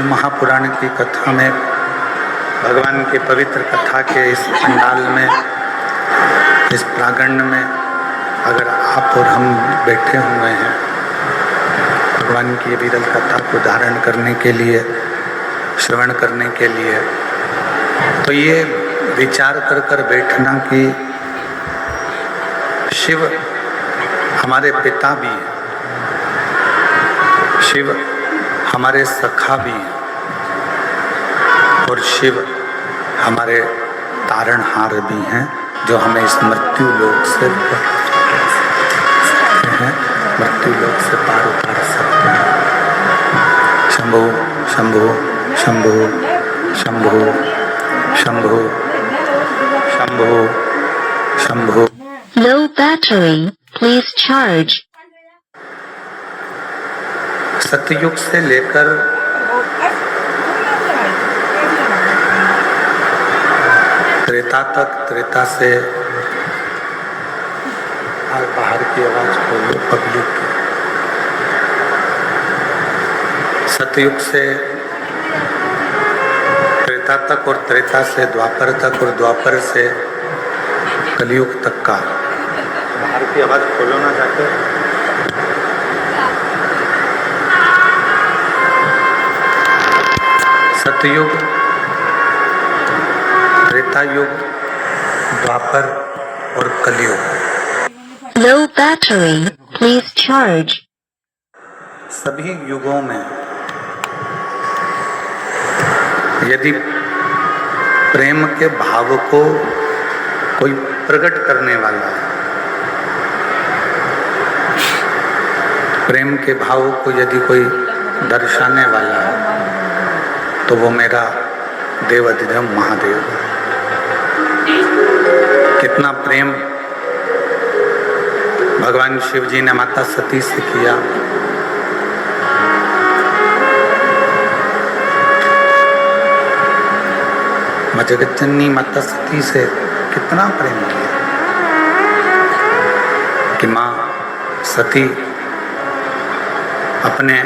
शिव महापुराण की कथा में, भगवान की पवित्र कथा के इस पंडाल में, इस प्रांगण में अगर आप और हम बैठे हुए हैं भगवान की विरल कथा को धारण करने के लिए, श्रवण करने के लिए, तो ये विचार कर कर बैठना कि शिव हमारे पिता भी हैं, शिव हमारे सखा भी हैं और शिव हमारे तारणहार भी हैं, जो हमें इस मृत्यु लोक से मृत्यु लोक से पार उतार सकते हैं। Shambho Shambho Shambho Shambho Shambho Shambho Shambho. Low battery, please charge. सतयुग से लेकर त्रेता तक, त्रेता से बाहर की आवाज खोलो पब्लिक की। सतयुग से त्रेता तक और त्रेता से द्वापर तक और द्वापर से कलयुग तक का, बाहर की आवाज खोलो ना जाकर। सतयुग, त्रेता युग, द्वापर और कलयुग। Low battery, please charge. सभी युगों में यदि प्रेम के भाव को कोई प्रकट करने वाला है, प्रेम के भाव को यदि कोई दर्शाने वाला है, तो वो मेरा देवाधिदेव महादेव है। कितना प्रेम भगवान शिव जी ने माता सती से किया, मां जगतजननी माता सती से कितना प्रेम किया कि मां सती अपने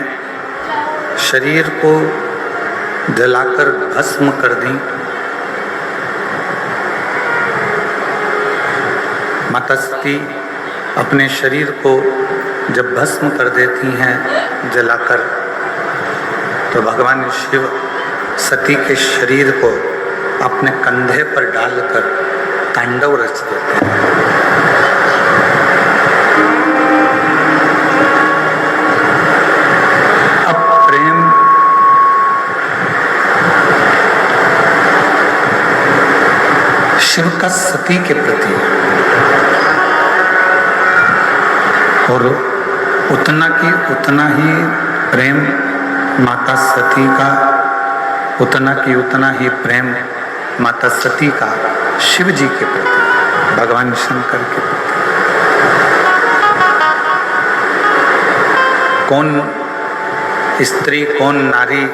शरीर को जलाकर भस्म कर दी। माता सती अपने शरीर को जब भस्म कर देती हैं जलाकर, तो भगवान शिव सती के शरीर को अपने कंधे पर डालकर तांडव रच देते हैं। अब प्रेम शिव का सती के प्रति और उतना ही प्रेम माता सती का, उतना ही प्रेम माता सती का शिव जी के प्रति, भगवान शंकर के प्रति। कौन स्त्री, कौन नारी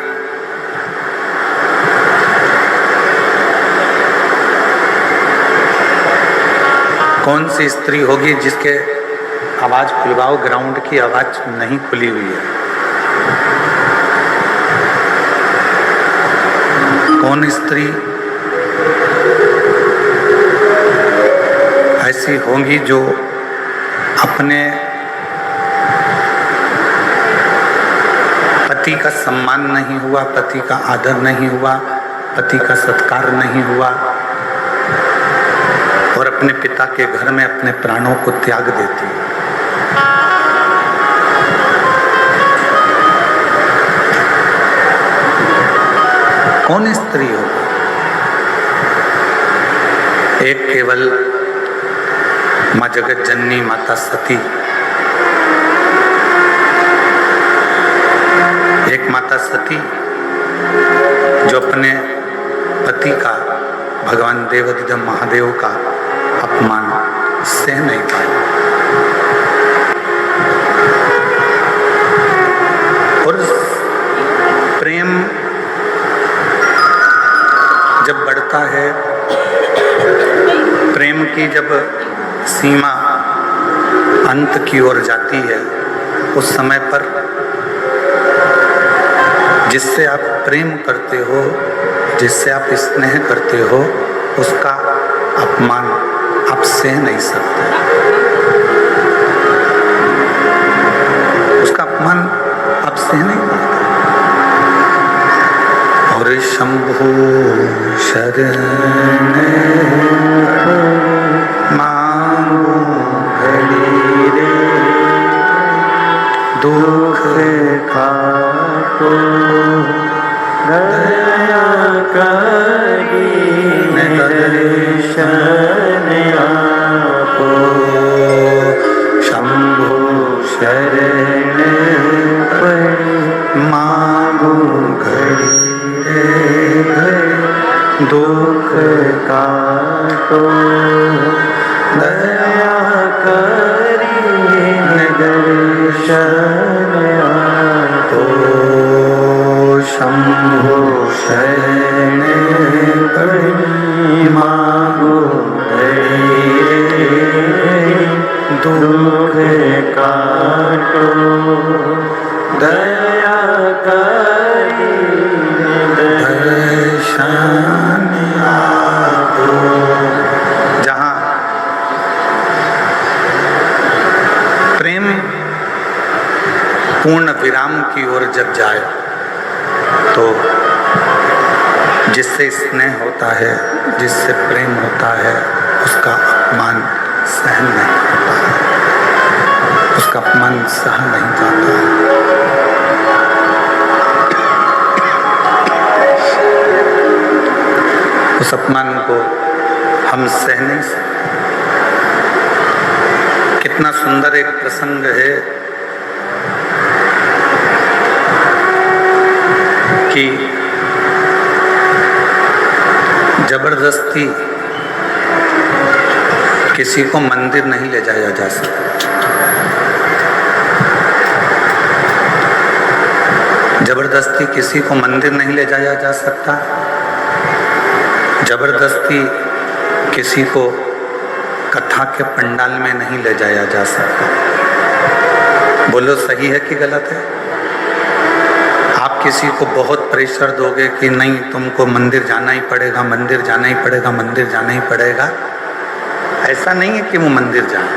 कौन सी स्त्री होगी जिसके आवाज खुलवाओ, ग्राउंड की आवाज नहीं खुली हुई है। कौन स्त्री ऐसी होंगी जो अपने पति का सम्मान नहीं हुआ, पति का आदर नहीं हुआ, पति का सत्कार नहीं हुआ और अपने पिता के घर में अपने प्राणों को त्याग देती है। कौन स्त्री हो? एक केवल मां जगत जननी माता सती, एक माता सती जो अपने पति का, भगवान देवाधिदेव महादेव का अपमान सह नहीं पाई और प्रेम जब बढ़ता है, प्रेम की जब सीमा अंत की ओर जाती है, उस समय पर जिससे आप प्रेम करते हो, जिससे आप स्नेह करते हो, उसका अपमान आप सह नहीं सकते, उसका अपमान आप सह नहीं पाते। और शंभु शरण मांगू घड़ी रे, दुख काटो दया करी, दर्शन आपो। शंभु शरण पड़ी मांगू घड़ी रे, दुख काटो दया करी, दर्शन आपो। शंभु शरण पड़ी मांगो घड़ी रे, दुख काटो दया करी, दर्शन आपो। जहाँ प्रेम पूर्ण विराम की ओर जब जाए तो जिससे स्नेह होता है, जिससे प्रेम होता है, उसका अपमान सहन नहीं होता है, उसका अपमान सहन नहीं जाता है। उस अपमान को हम सह नहीं सकते। कितना सुंदर एक प्रसंग है कि जबरदस्ती किसी को मंदिर नहीं ले जाया जा सकता। जबरदस्ती किसी को मंदिर नहीं ले जाया जा सकता। जबरदस्ती किसी को कथा के पंडाल में नहीं ले जाया जा सकता। बोलो सही है कि गलत है? आप किसी को बहुत प्रेशर दोगे कि नहीं तुमको मंदिर जाना ही पड़ेगा, मंदिर जाना ही पड़ेगा, मंदिर जाना ही पड़ेगा, ऐसा नहीं है कि वो मंदिर जाए।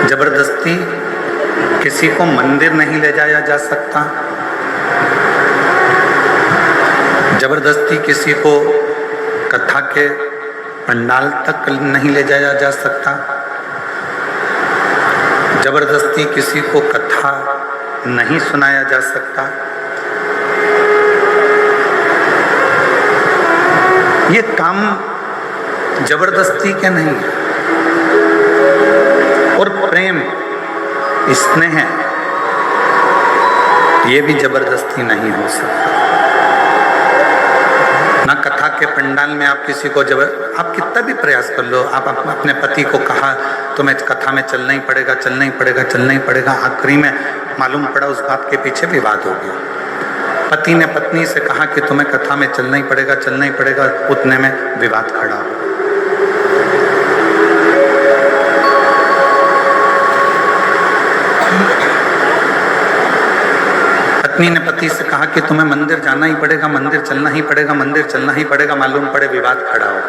जबरदस्ती किसी को मंदिर नहीं ले जाया जा सकता। जबरदस्ती किसी को कथा के पंडाल तक नहीं ले जाया जा सकता। जबरदस्ती किसी को कथा नहीं सुनाया जा सकता। ये काम जबरदस्ती के नहीं है। और प्रेम, स्नेह, ये भी जबरदस्ती नहीं हो सकता। ना कथा के पंडाल में आप किसी को आप कितना भी प्रयास कर लो, आप अपने पति को कहा तुम्हें कथा में चलना ही पड़ेगा, चलना ही पड़ेगा, चलना ही पड़ेगा, आखिरी में मालूम पड़ा उस बात के पीछे विवाद हो गया। पति ने पत्नी से कहा कि तुम्हें कथा में चलना ही पड़ेगा, चलना ही पड़ेगा, उतने में विवाद खड़ा हो। पत्नी ने पति से कहा कि तुम्हें मंदिर जाना ही पड़ेगा, मंदिर चलना ही पड़ेगा, मंदिर चलना ही पड़ेगा, मालूम पड़े विवाद खड़ा हो।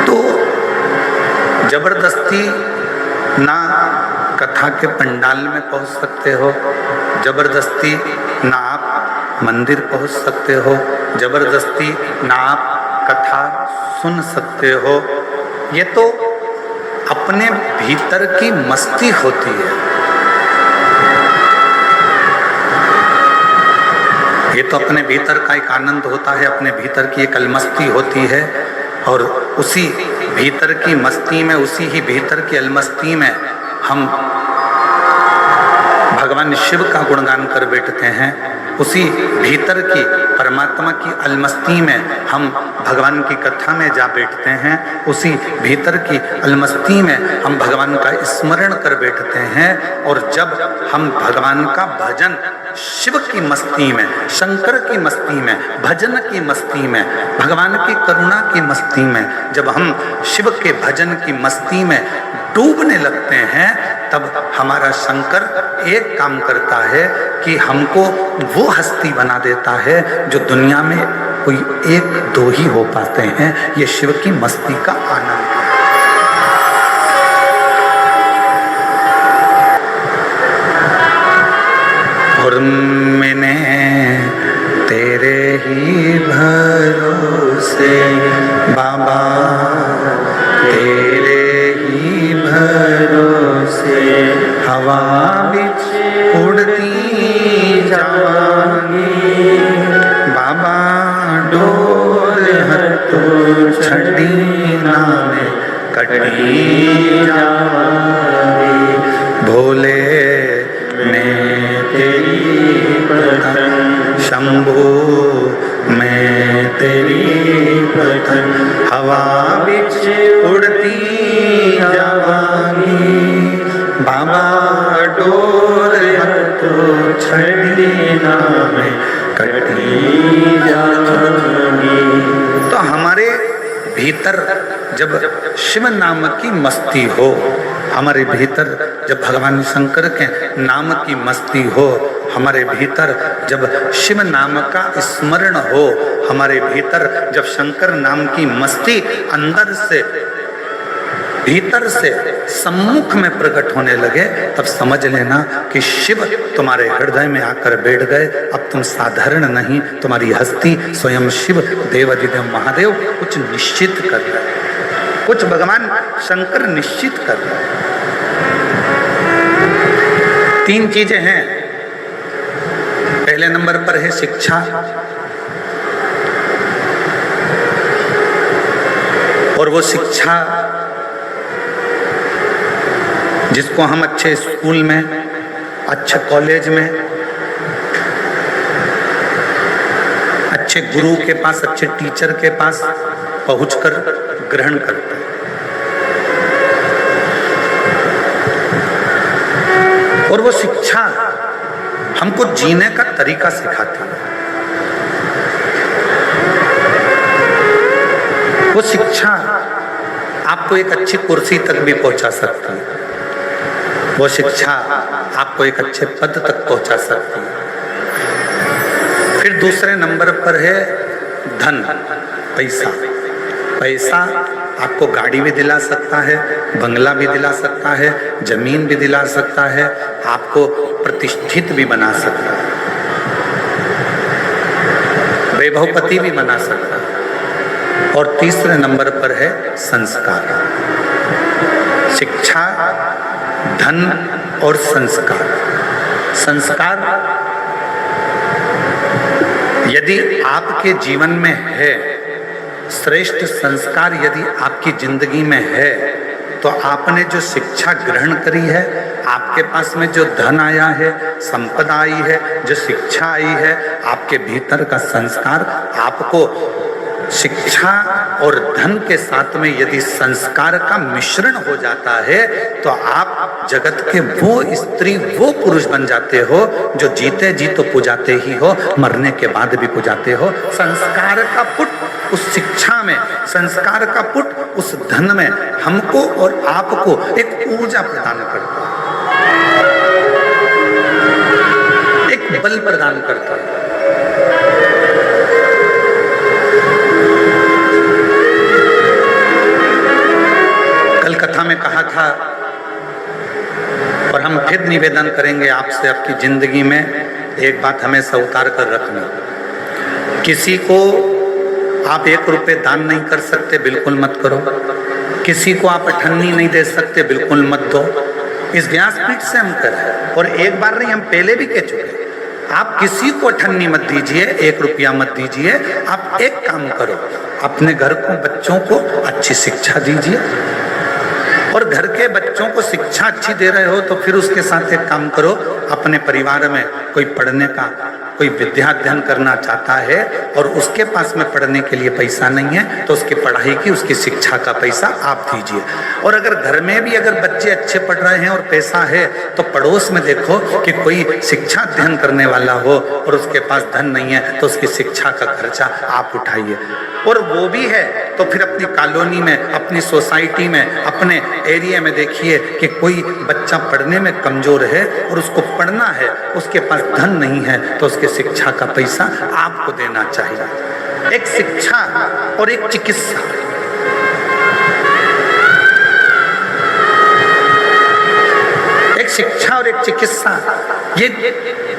तो जबरदस्ती ना कथा के पंडाल में पहुंच सकते हो, जबरदस्ती ना आप मंदिर पहुंच सकते हो, जबरदस्ती ना आप कथा सुन सकते हो। ये तो अपने भीतर की मस्ती होती है। ये तो अपने भीतर का एक आनंद होता है, अपने भीतर की एक अलमस्ती होती है। और उसी भीतर की मस्ती में, उसी ही भीतर की अलमस्ती में हम भगवान शिव का गुणगान कर बैठते हैं। उसी भीतर की परमात्मा की अलमस्ती में हम भगवान की कथा में जा बैठते हैं, उसी भीतर की अलमस्ती में हम भगवान का स्मरण कर बैठते हैं। और जब हम भगवान का भजन शिव की मस्ती में, शंकर की मस्ती में, भजन की मस्ती में, भगवान की करुणा की मस्ती में, जब हम शिव के भजन की मस्ती में डूबने लगते हैं, तब हमारा शंकर एक काम करता है कि हमको वो हस्ती बना देता है जो दुनिया में कोई एक दो ही हो पाते हैं। ये शिव की मस्ती का आनंद है। और मैंने तेरे ही भरोसे बाबा, तेरे ही भरोसे हवा बिच उड़ती जावांगी बाबा, डोर हथों छड़ी नामे कटी जावांगी। भोले मैं तेरी पतन, शंभू मैं तेरी पतन, हवा बिच उड़ती जावांगी बाबा, डोर हथों छड़ी नामे कटी जावांगी। तो हमारे भीतर जब शिव नाम की मस्ती हो, हमारे भीतर जब भगवान शंकर के नाम की मस्ती हो, हमारे भीतर जब शिव नाम का स्मरण हो, हमारे भीतर जब शंकर नाम की मस्ती अंदर से, भीतर से सम्मुख में प्रकट होने लगे, तब समझ लेना कि शिव तुम्हारे हृदय में आकर बैठ गए। अब तुम साधारण नहीं, तुम्हारी हस्ती स्वयं शिव देवाधिदेव महादेव कुछ निश्चित कर रहे, कुछ भगवान शंकर निश्चित कर रहे हैं। 3 चीजें हैं। पहले नंबर पर है शिक्षा, और वो शिक्षा जिसको हम अच्छे स्कूल में, अच्छे कॉलेज में, अच्छे गुरु के पास, अच्छे टीचर के पास पहुंचकर ग्रहण करते हैं। और वो शिक्षा हमको जीने का तरीका सिखाती है। वो शिक्षा आपको एक अच्छी कुर्सी तक भी पहुंचा सकती है। वो शिक्षा आपको एक अच्छे पद तक पहुंचा सकती है। फिर दूसरे नंबर पर है धन, पैसा। पैसा आपको गाड़ी भी दिला सकता है, बंगला भी दिला सकता है, जमीन भी दिला सकता है, आपको प्रतिष्ठित भी बना सकता है, वैभवपति भी बना सकता है। और तीसरे नंबर पर है संस्कार। शिक्षा, धन और संस्कार। संस्कार यदि आपके जीवन में है, श्रेष्ठ संस्कार यदि आपकी जिंदगी में है, तो आपने जो शिक्षा ग्रहण करी है, आपके पास में जो धन आया है, संपदा आई है, जो शिक्षा आई है, आपके भीतर का संस्कार, आपको शिक्षा और धन के साथ में यदि संस्कार का मिश्रण हो जाता है, तो आप जगत के वो स्त्री, वो पुरुष बन जाते हो जो जीते जी तो पुजाते ही हो, मरने के बाद भी पुजाते हो। संस्कार का पुट उस शिक्षा में, संस्कार का पुट उस धन में हमको और आपको एक ऊर्जा प्रदान करता है, एक बल प्रदान करता है। कल कथा में कहा था, और हम फिर निवेदन करेंगे आपसे, आपकी जिंदगी में एक बात हमेशा उतार कर रखना। किसी को आप 1 रुपये दान नहीं कर सकते, बिल्कुल मत करो। किसी को आप अठन्नी नहीं दे सकते, बिल्कुल मत दो। इस व्यासपीठ से हम करें, और एक बार नहीं, हम पहले भी कह चुके। आप किसी को अठन्नी मत दीजिए, 1 रुपया मत दीजिए। आप एक काम करो, अपने घर को, बच्चों को अच्छी शिक्षा दीजिए, और घर के बच्चों को शिक्षा अच्छी दे रहे हो तो फिर उसके साथ एक काम करो, अपने परिवार में कोई पढ़ने का, कोई विद्या अध्ययन करना चाहता है और उसके पास में पढ़ने के लिए पैसा नहीं है, तो उसकी पढ़ाई की, उसकी शिक्षा का पैसा आप दीजिए। और अगर घर में भी अगर बच्चे अच्छे पढ़ रहे हैं और पैसा है, तो पड़ोस में देखो कि कोई शिक्षा अध्ययन करने वाला हो और उसके पास धन नहीं है, तो उसकी शिक्षा का खर्चा आप उठाइए। और वो भी है तो फिर अपनी कॉलोनी में, अपनी सोसाइटी में, अपने एरिया में देखिए कि कोई बच्चा पढ़ने में कमजोर है और उसको पढ़ना है, उसके पास धन नहीं है, तो उसके शिक्षा का पैसा आपको देना चाहिए। एक शिक्षा और एक चिकित्सा, एक शिक्षा और एक चिकित्सा, ये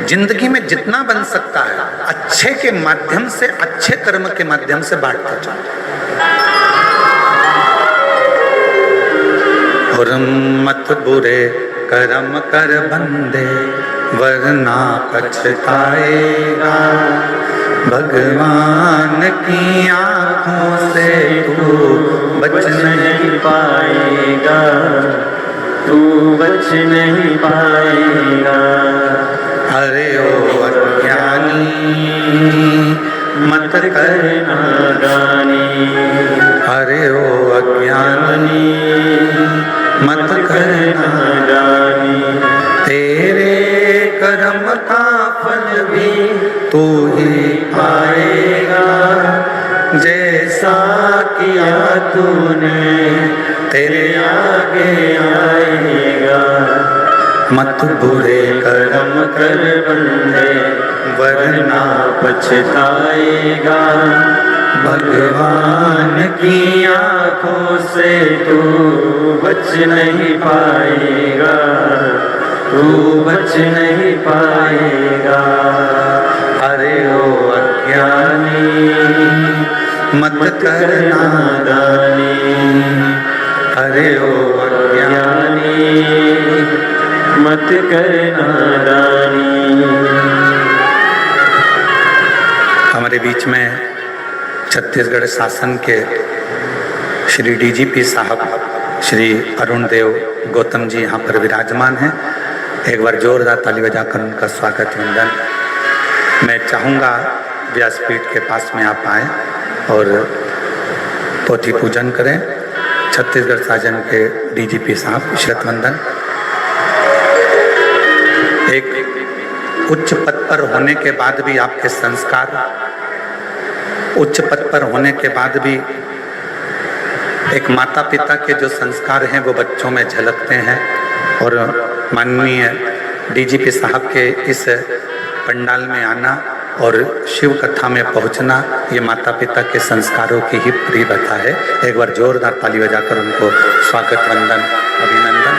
जिंदगी में जितना बन सकता है अच्छे के माध्यम से, अच्छे कर्म के माध्यम से बांटते जाओ। और मत बुरे कर्म कर बंदे, वरना पछताएगा। भगवान की आंखों से तू बच नहीं पाएगा, तू बच नहीं पाएगा। अरे ओ अज्ञानी मत कर नादानी, अरे ओ अज्ञानी मत कर नादानी। तेरे कर्म का फल भी तू ही पाएगा। जैसा किया तूने तेरे आगे आएगा। मत बुरे कर्म कर बंदे, वरना पछताएगा। भगवान की आंखों से तू बच नहीं पाएगा, तू बच नहीं पाएगा। अरे ओ अज्ञानी मत कर नादानी, अरे ओ अज्ञानी मत कर नादानी। हमारे बीच में छत्तीसगढ़ शासन के श्री डीजीपी साहब श्री अरुण देव गौतम जी यहाँ पर विराजमान हैं। एक बार जोरदार ताली बजाकर उनका स्वागत वंदन। मैं चाहूँगा व्यासपीठ के पास में आप आएँ और पोथी पूजन करें। छत्तीसगढ़ शासन के डीजीपी साहब शिरत वंदन। एक उच्च पद पर होने के बाद भी आपके संस्कार, उच्च पद पर होने के बाद भी एक माता पिता के जो संस्कार हैं वो बच्चों में झलकते हैं। और माननीय डीजीपी साहब के इस पंडाल में आना और शिव कथा में पहुंचना, ये माता पिता के संस्कारों की ही परिभाषा है। एक बार जोरदार ताली बजाकर उनको स्वागत वंदन अभिनंदन।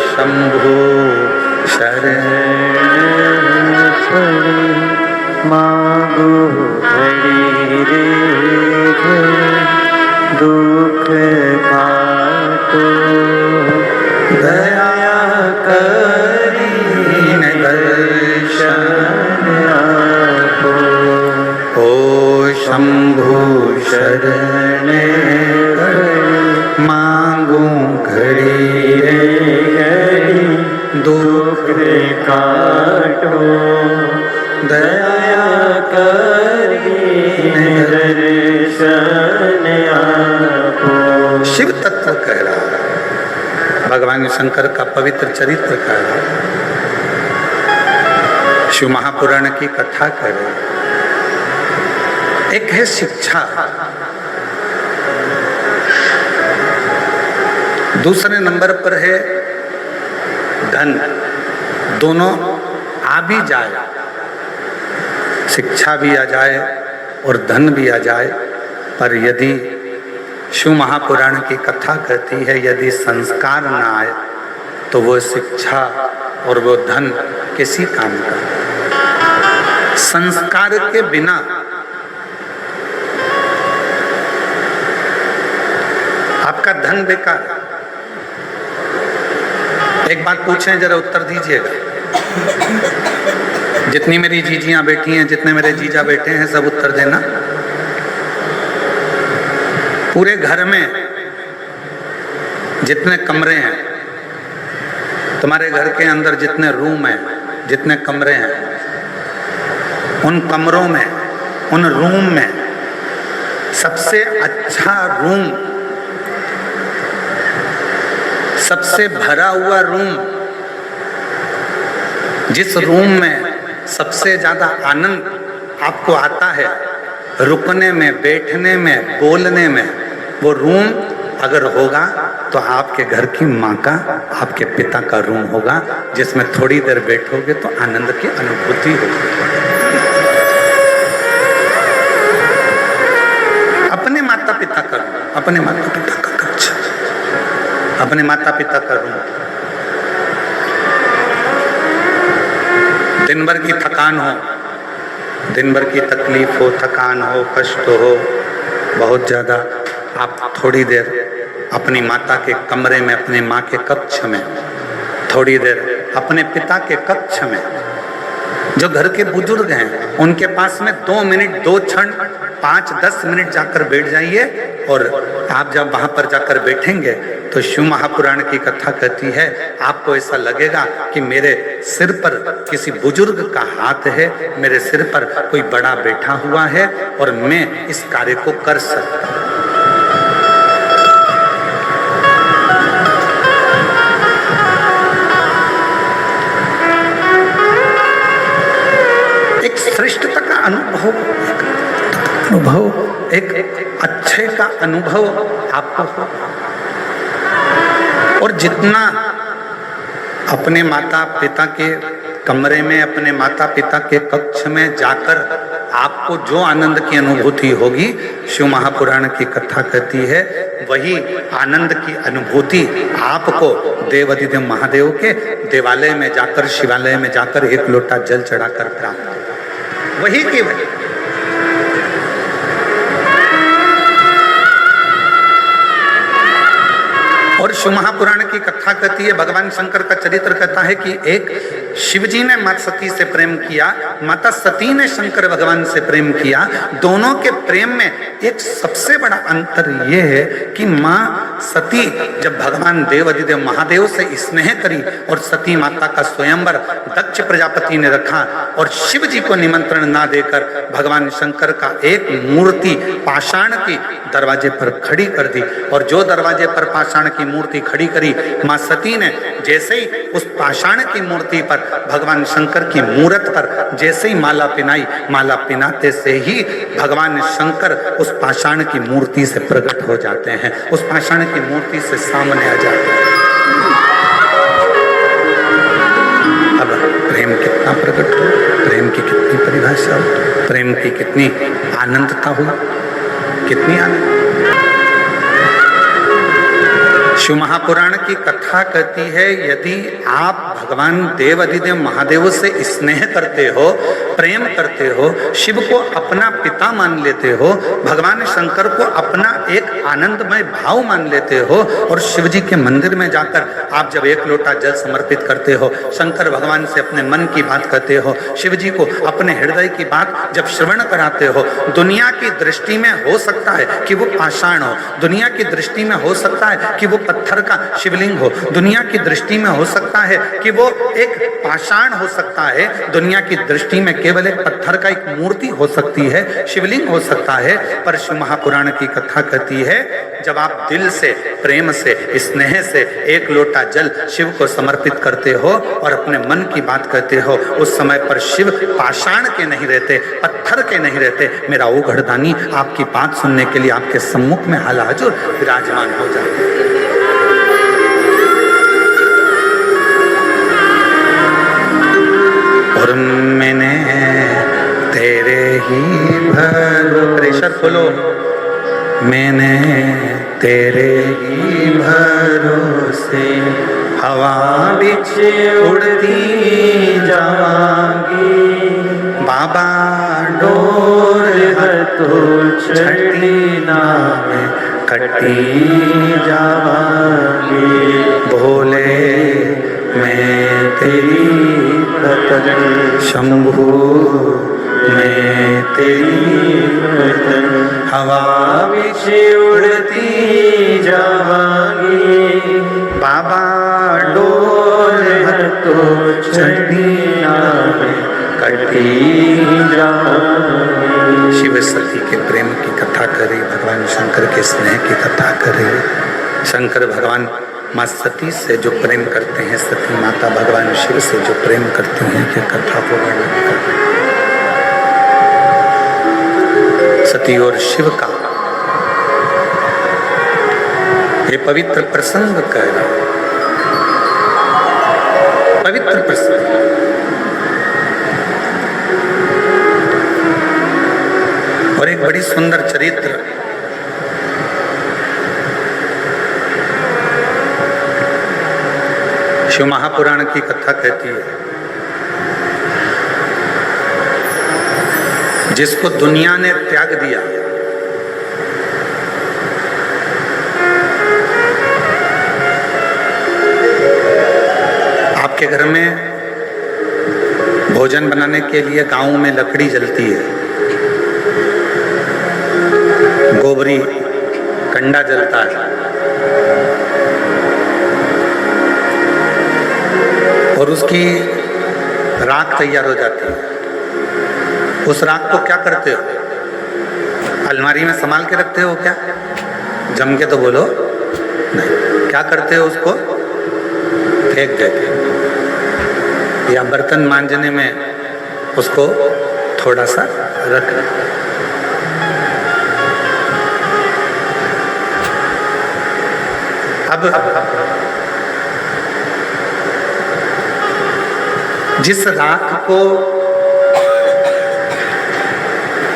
शंभो शरण मांगो घड़ी रे घड़ी, दुख काटो दया करीन दर्शन आपो। ओ शंभो शरण मांगू घड़ी रे दुख काटो दया करीन दर्शन आपो। शिव तत्व कह रहा है, भगवान शंकर का पवित्र चरित्र कह रहा है, शिव महापुराण की कथा कह रहे हैं। एक है शिक्षा, दूसरे नंबर पर है धन। दोनों आ भी जाए, शिक्षा भी आ जाए और धन भी आ जाए, पर यदि शिव महापुराण की कथा कहती है यदि संस्कार ना आए तो वो शिक्षा और वो धन किसी काम का। संस्कार के बिना आपका धन बेकार है। एक बात पूछें, जरा उत्तर दीजिएगा। जितनी मेरी जीजियां बैठी हैं, जितने मेरे जीजा बैठे हैं, सब उत्तर देना। पूरे घर में जितने कमरे हैं, तुम्हारे घर के अंदर जितने रूम हैं, जितने कमरे हैं, उन कमरों में, उन रूम में सबसे अच्छा रूम, सबसे भरा हुआ रूम, जिस रूम में सबसे ज्यादा आनंद आपको आता है रुकने में, बैठने में, बोलने में, वो रूम अगर होगा तो आपके घर की माँ का, आपके पिता का रूम होगा, जिसमें थोड़ी देर बैठोगे तो आनंद की अनुभूति होगी। अपने माता पिता का रूम, अपने माता पिता का कक्ष, अपने माता पिता का रूम। दिन भर की थकान हो, दिन भर की तकलीफ हो, थकान हो, कष्ट हो बहुत ज्यादा, आप थोड़ी देर अपनी माता के कमरे में, अपने माँ के कक्ष में, थोड़ी देर अपने पिता के कक्ष में, जो घर के बुजुर्ग हैं उनके पास में 2 मिनट, 2 क्षण, 5-10 मिनट जाकर बैठ जाइए। और आप जब वहां पर जाकर बैठेंगे तो शिव महापुराण की कथा कहती है, आपको ऐसा लगेगा कि मेरे सिर पर किसी बुजुर्ग का हाथ है, मेरे सिर पर कोई बड़ा बैठा हुआ है और मैं इस कार्य को कर सकता हूं। एक श्रेष्ठता का अनुभव, एक अच्छे का अनुभव आपको हो। और जितना अपने माता पिता के कमरे में, अपने माता पिता के कक्ष में जाकर आपको जो आनंद की अनुभूति होगी, शिव महापुराण की कथा कहती है, वही आनंद की अनुभूति आपको देवाधिदेव महादेव के देवालय में जाकर, शिवालय में जाकर 1 लोटा जल चढ़ाकर प्राप्त होगा। वही की वही। और शिव महापुराण की कथा कहती है, भगवान शंकर का चरित्र कहता है कि एक शिवजी ने माता सती से प्रेम किया, माता सती ने शंकर भगवान से प्रेम किया। दोनों के प्रेम में एक सबसे बड़ा अंतर यह है कि माँ सती जब भगवान देवाधिदेव महादेव से स्नेह करी और सती माता का स्वयंवर दक्ष प्रजापति ने रखा और शिव जी को निमंत्रण ना देकर भगवान शंकर का एक मूर्ति पाषाण की दरवाजे पर खड़ी कर दी। और जो दरवाजे पर पाषाण की मूर्ति खड़ी करी, माँ सती ने जैसे ही उस पाषाण की मूर्ति पर, भगवान शंकर की मूर्त पर जैसे ही माला पिनाई, माला पिनाते से ही भगवान शंकर उस पाषाण की मूर्ति से प्रकट हो जाते हैं, उस पाषाण की मूर्ति से सामने आ जाते हैं। अब प्रेम कितना प्रकट हो, प्रेम की कितनी परिभाषा हो, प्रेम की कितनी आनंदता हो, कितनी आनंद। शिव महापुराण की कथा कहती है, यदि आप भगवान देवाधिदेव महादेव से स्नेह करते हो, प्रेम करते हो, शिव को अपना पिता मान लेते हो, भगवान शंकर को अपना एक आनंदमय भाव मान लेते हो, और शिव जी के मंदिर में जाकर आप जब 1 लोटा जल समर्पित करते हो, शंकर भगवान से अपने मन की बात कहते हो, शिव जी को अपने हृदय की बात जब श्रवण कराते हो, दुनिया की दृष्टि में हो सकता है कि वो पाषाण हो, दुनिया की दृष्टि में हो सकता है कि वो पत्थर का शिवलिंग हो, दुनिया की दृष्टि में हो सकता है कि वो एक पाषाण हो सकता है, दुनिया की दृष्टि में केवल एक पत्थर का एक मूर्ति हो सकती है, शिवलिंग हो सकता है, पर शिव महापुराण की कथा कहती है, जब आप दिल से, प्रेम से, स्नेह से 1 लोटा जल शिव को समर्पित करते हो और अपने मन की बात कहते हो, उस समय पर शिव पाषाण के नहीं रहते, पत्थर के नहीं रहते, मेरा वो घड़दानी आपकी बात सुनने के लिए आपके सम्मुख में हालाजुर विराजमान हो जाते हैं। और मैंने तेरे ही प्रेशर खोलो, मैंने तेरे ही भरोसे हवा बिच उड़ती जावांगी, बाबा डोर तो छठी नाम कटी जावांगे भोले मैं तेरी रतन शंभू मैं तेरी रतन हवा बिछ उड़ती जावांगी बाबा डोर तो छठी नाम कटी जावांगी। शिव सती के प्रेम की कथा करी, भगवान शंकर के स्नेह की कथा करी। शंकर भगवान माँ सती से जो प्रेम करते हैं, सती माता भगवान शिव से जो प्रेम करती हैं, ये कथा को वर्णन करते हैं। सती और शिव का ये पवित्र प्रसंग कह रहा, पवित्र प्रसंग। और एक बड़ी सुंदर चरित्र शिव महापुराण की कथा कहती है, जिसको दुनिया ने त्याग दिया, आपके घर में भोजन बनाने के लिए गांव में लकड़ी जलती है, गोबरी कंडा जलता है, और उसकी राख तैयार हो जाती है। उस राख को क्या करते हो? अलमारी में संभाल के रखते हो क्या? जम के तो बोलो नहीं। क्या करते हो? उसको फेंक देते हो, या बर्तन मांजने में उसको थोड़ा सा रख। अब जिस राख को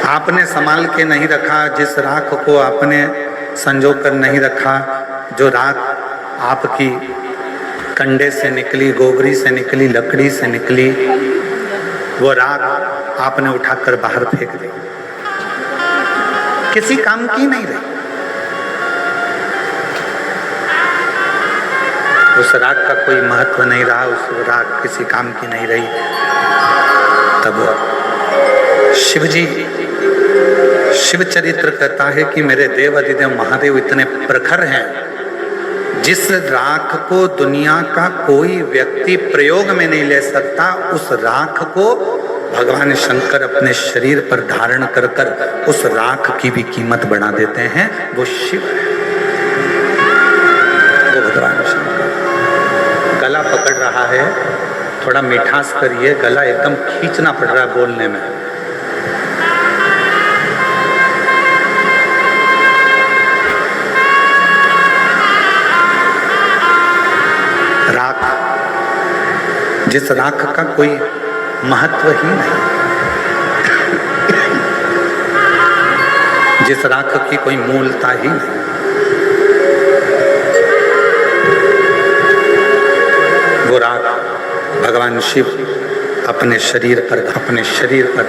आपने संभाल के नहीं रखा, जिस राख को आपने संजो कर नहीं रखा, जो राख आपकी कंडे से निकली, गोबरी से निकली, लकड़ी से निकली, वो राख आपने उठाकर बाहर फेंक दी, किसी काम की नहीं रही। उस राख का कोई महत्व नहीं रहा, उस राख किसी काम की नहीं रही। तब शिवजी, शिव चरित्र कहता है कि मेरे देव अधिदेव महादेव इतने प्रखर हैं, जिस राख को दुनिया का कोई व्यक्ति प्रयोग में नहीं ले सकता, उस राख को भगवान शंकर अपने शरीर पर धारण कर कर उस राख की भी कीमत बढ़ा देते हैं। वो शिव है, वो भगवान शंकर। गला पकड़ रहा है, थोड़ा मिठास करिए, गला एकदम खींचना पड़ रहा है बोलने में। राख, जिस राख का कोई महत्व ही नहीं, जिस राख की कोई मूलता ही नहीं, वो राख भगवान शिव अपने शरीर पर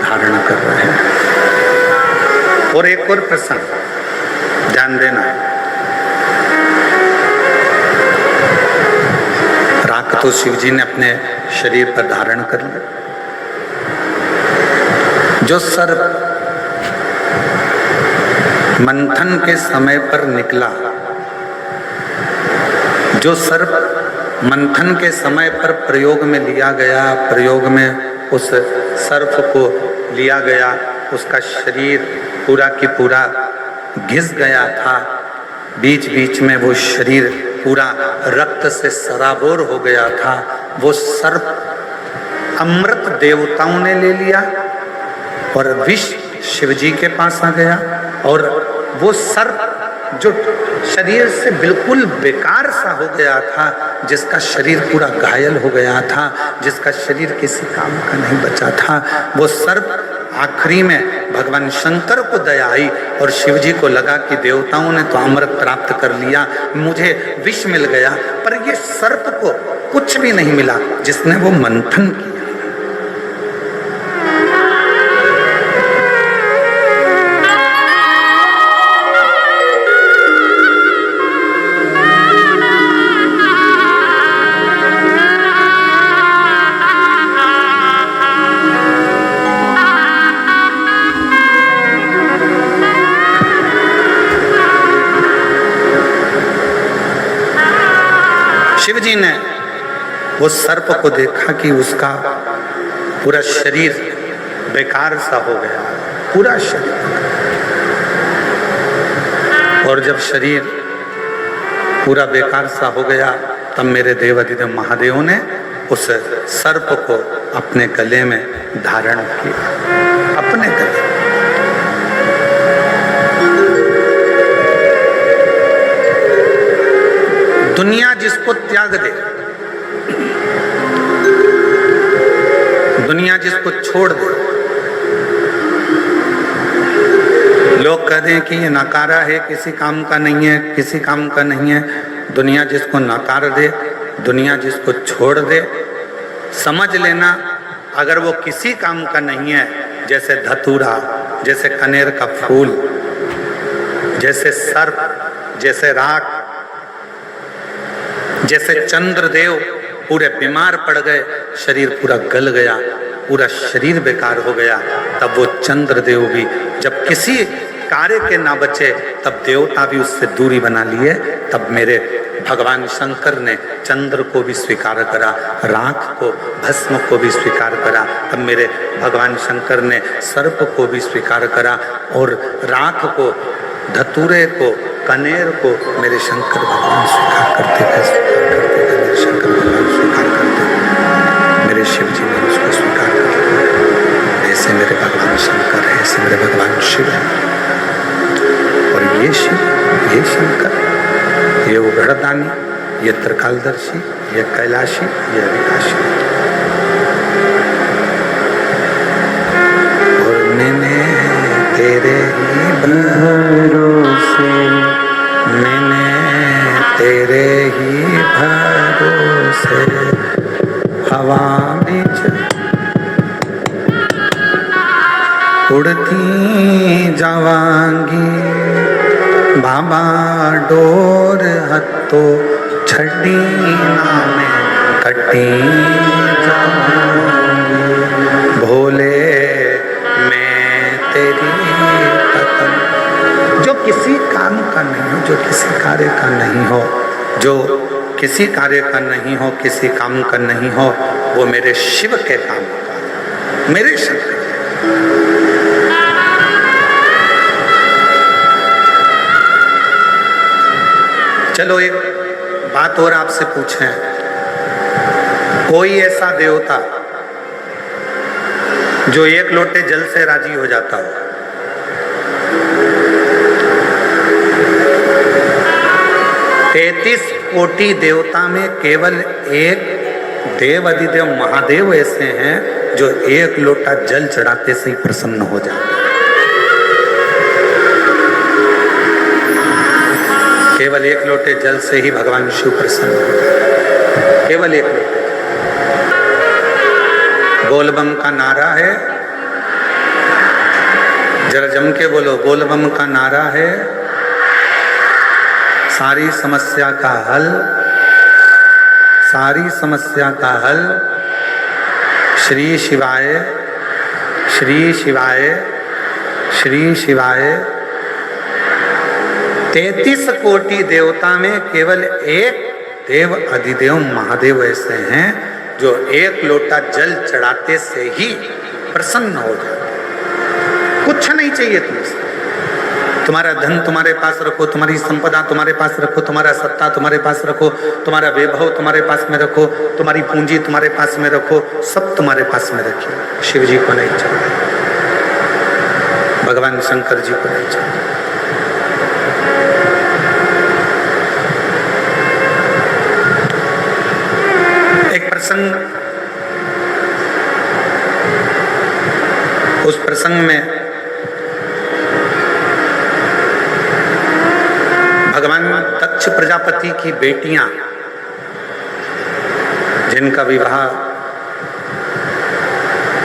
धारण कर रहे हैं। और एक और प्रसंग ध्यान देना, राख तो शिव जी ने अपने शरीर पर धारण कर लिया। जो सर्प मंथन के समय पर निकला, जो सर्प मंथन के समय पर प्रयोग में लिया गया, प्रयोग में उस सर्प को लिया गया, उसका शरीर पूरा की पूरा घिस गया था, बीच बीच में वो शरीर पूरा रक्त से सराबोर हो गया था। वो सर्प अमृत देवताओं ने ले लिया और विष शिवजी के पास आ गया, और वो सर्प जो शरीर से बिल्कुल बेकार सा हो गया था, जिसका शरीर पूरा घायल हो गया था, जिसका शरीर किसी काम का नहीं बचा था, वो सर्प आखिरी में भगवान शंकर को दया आई और शिवजी को लगा कि देवताओं ने तो अमृत प्राप्त कर लिया, मुझे विष मिल गया, पर ये सर्प को कुछ भी नहीं मिला जिसने वो मंथन किया। शिव जी ने वो सर्प को देखा कि उसका पूरा शरीर बेकार सा हो गया, पूरा शरीर। और जब शरीर पूरा बेकार सा हो गया तब मेरे देवाधिदेव महादेव ने उस सर्प को अपने गले में धारण किया, अपने गले। दुनिया जिसको त्याग दे, दुनिया जिसको छोड़ दे, लोग कह दें कि ये नकारा है, किसी काम का नहीं है, किसी काम का नहीं है, दुनिया जिसको नकार दे, दुनिया जिसको छोड़ दे, समझ लेना अगर वो किसी काम का नहीं है, जैसे धतूरा, जैसे कनेर का फूल, जैसे सर्प, जैसे राख, जैसे चंद्रदेव पूरे बीमार पड़ गए, शरीर पूरा गल गया, पूरा शरीर बेकार हो गया, तब वो चंद्रदेव भी जब किसी कार्य के ना बचे तब देवता भी उससे दूरी बना लिए। तब मेरे भगवान शंकर ने चंद्र को भी स्वीकार करा, राख को, भस्म को भी स्वीकार करा। तब मेरे भगवान शंकर ने सर्प को भी स्वीकार करा और राख को, धतूरे को, कनेर को मेरे शंकर भगवान स्वीकार करते गए, मेरे शंकर भगवान स्वीकार करते, मेरे शिव जी ने उसको स्वीकार कर। ऐसे मेरे भगवान शंकर है, ऐसे मेरे भगवान शिव है। और ये शिव, ये शंकर, ये उघड़दानी, ये त्रिकालदर्शी, ये कैलाशी, ये अविनाशी। और मैंने तेरे ही भरोसे, मैंने तेरे ही भरोसे हवा बीच उड़ती जावांगी, बाबा डोर हत्तो छड़ी नामे कटी जावांगी। भोले मैं तेरी कसम, जो किसी काम का नहीं हो, जो किसी कार्य का नहीं हो, जो किसी कार्य का नहीं हो, किसी काम का नहीं हो, वो मेरे शिव के काम का, मेरे शिव। चलो एक बात और आपसे पूछें, कोई ऐसा देवता जो एक लोटे जल से राजी हो जाता हो? तैतीस कोटि देवता में केवल एक देव अधिदेव महादेव ऐसे हैं जो एक लोटा जल चढ़ाते से ही प्रसन्न हो जाते। केवल एक लोटे जल से ही भगवान शिव प्रसन्न हो जाते, केवल एक लोटे। बोलबम का नारा है, जरा जम के बोलो, बोलबम का नारा है, सारी समस्या का हल, सारी समस्या का हल श्री शिवाय, श्री शिवाय, श्री शिवाय। 33 कोटि देवता में केवल एक देव अधिदेव महादेव ऐसे हैं जो एक लोटा जल चढ़ाते से ही प्रसन्न हो जाते। कुछ नहीं चाहिए तुमसे, तुम्हारा धन तुम्हारे पास रखो, तुम्हारी संपदा तुम्हारे पास रखो, तुम्हारा सत्ता तुम्हारे पास रखो, तुम्हारा वैभव तुम्हारे पास में रखो, तुम्हारी पूंजी तुम्हारे पास में रखो, सब तुम्हारे पास में रखिए। शिव जी को नहीं चाहिए, भगवान शंकर जी को नहीं चाहिए। एक प्रसंग, उस प्रसंग में भगवान दक्ष प्रजापति की बेटियां, जिनका विवाह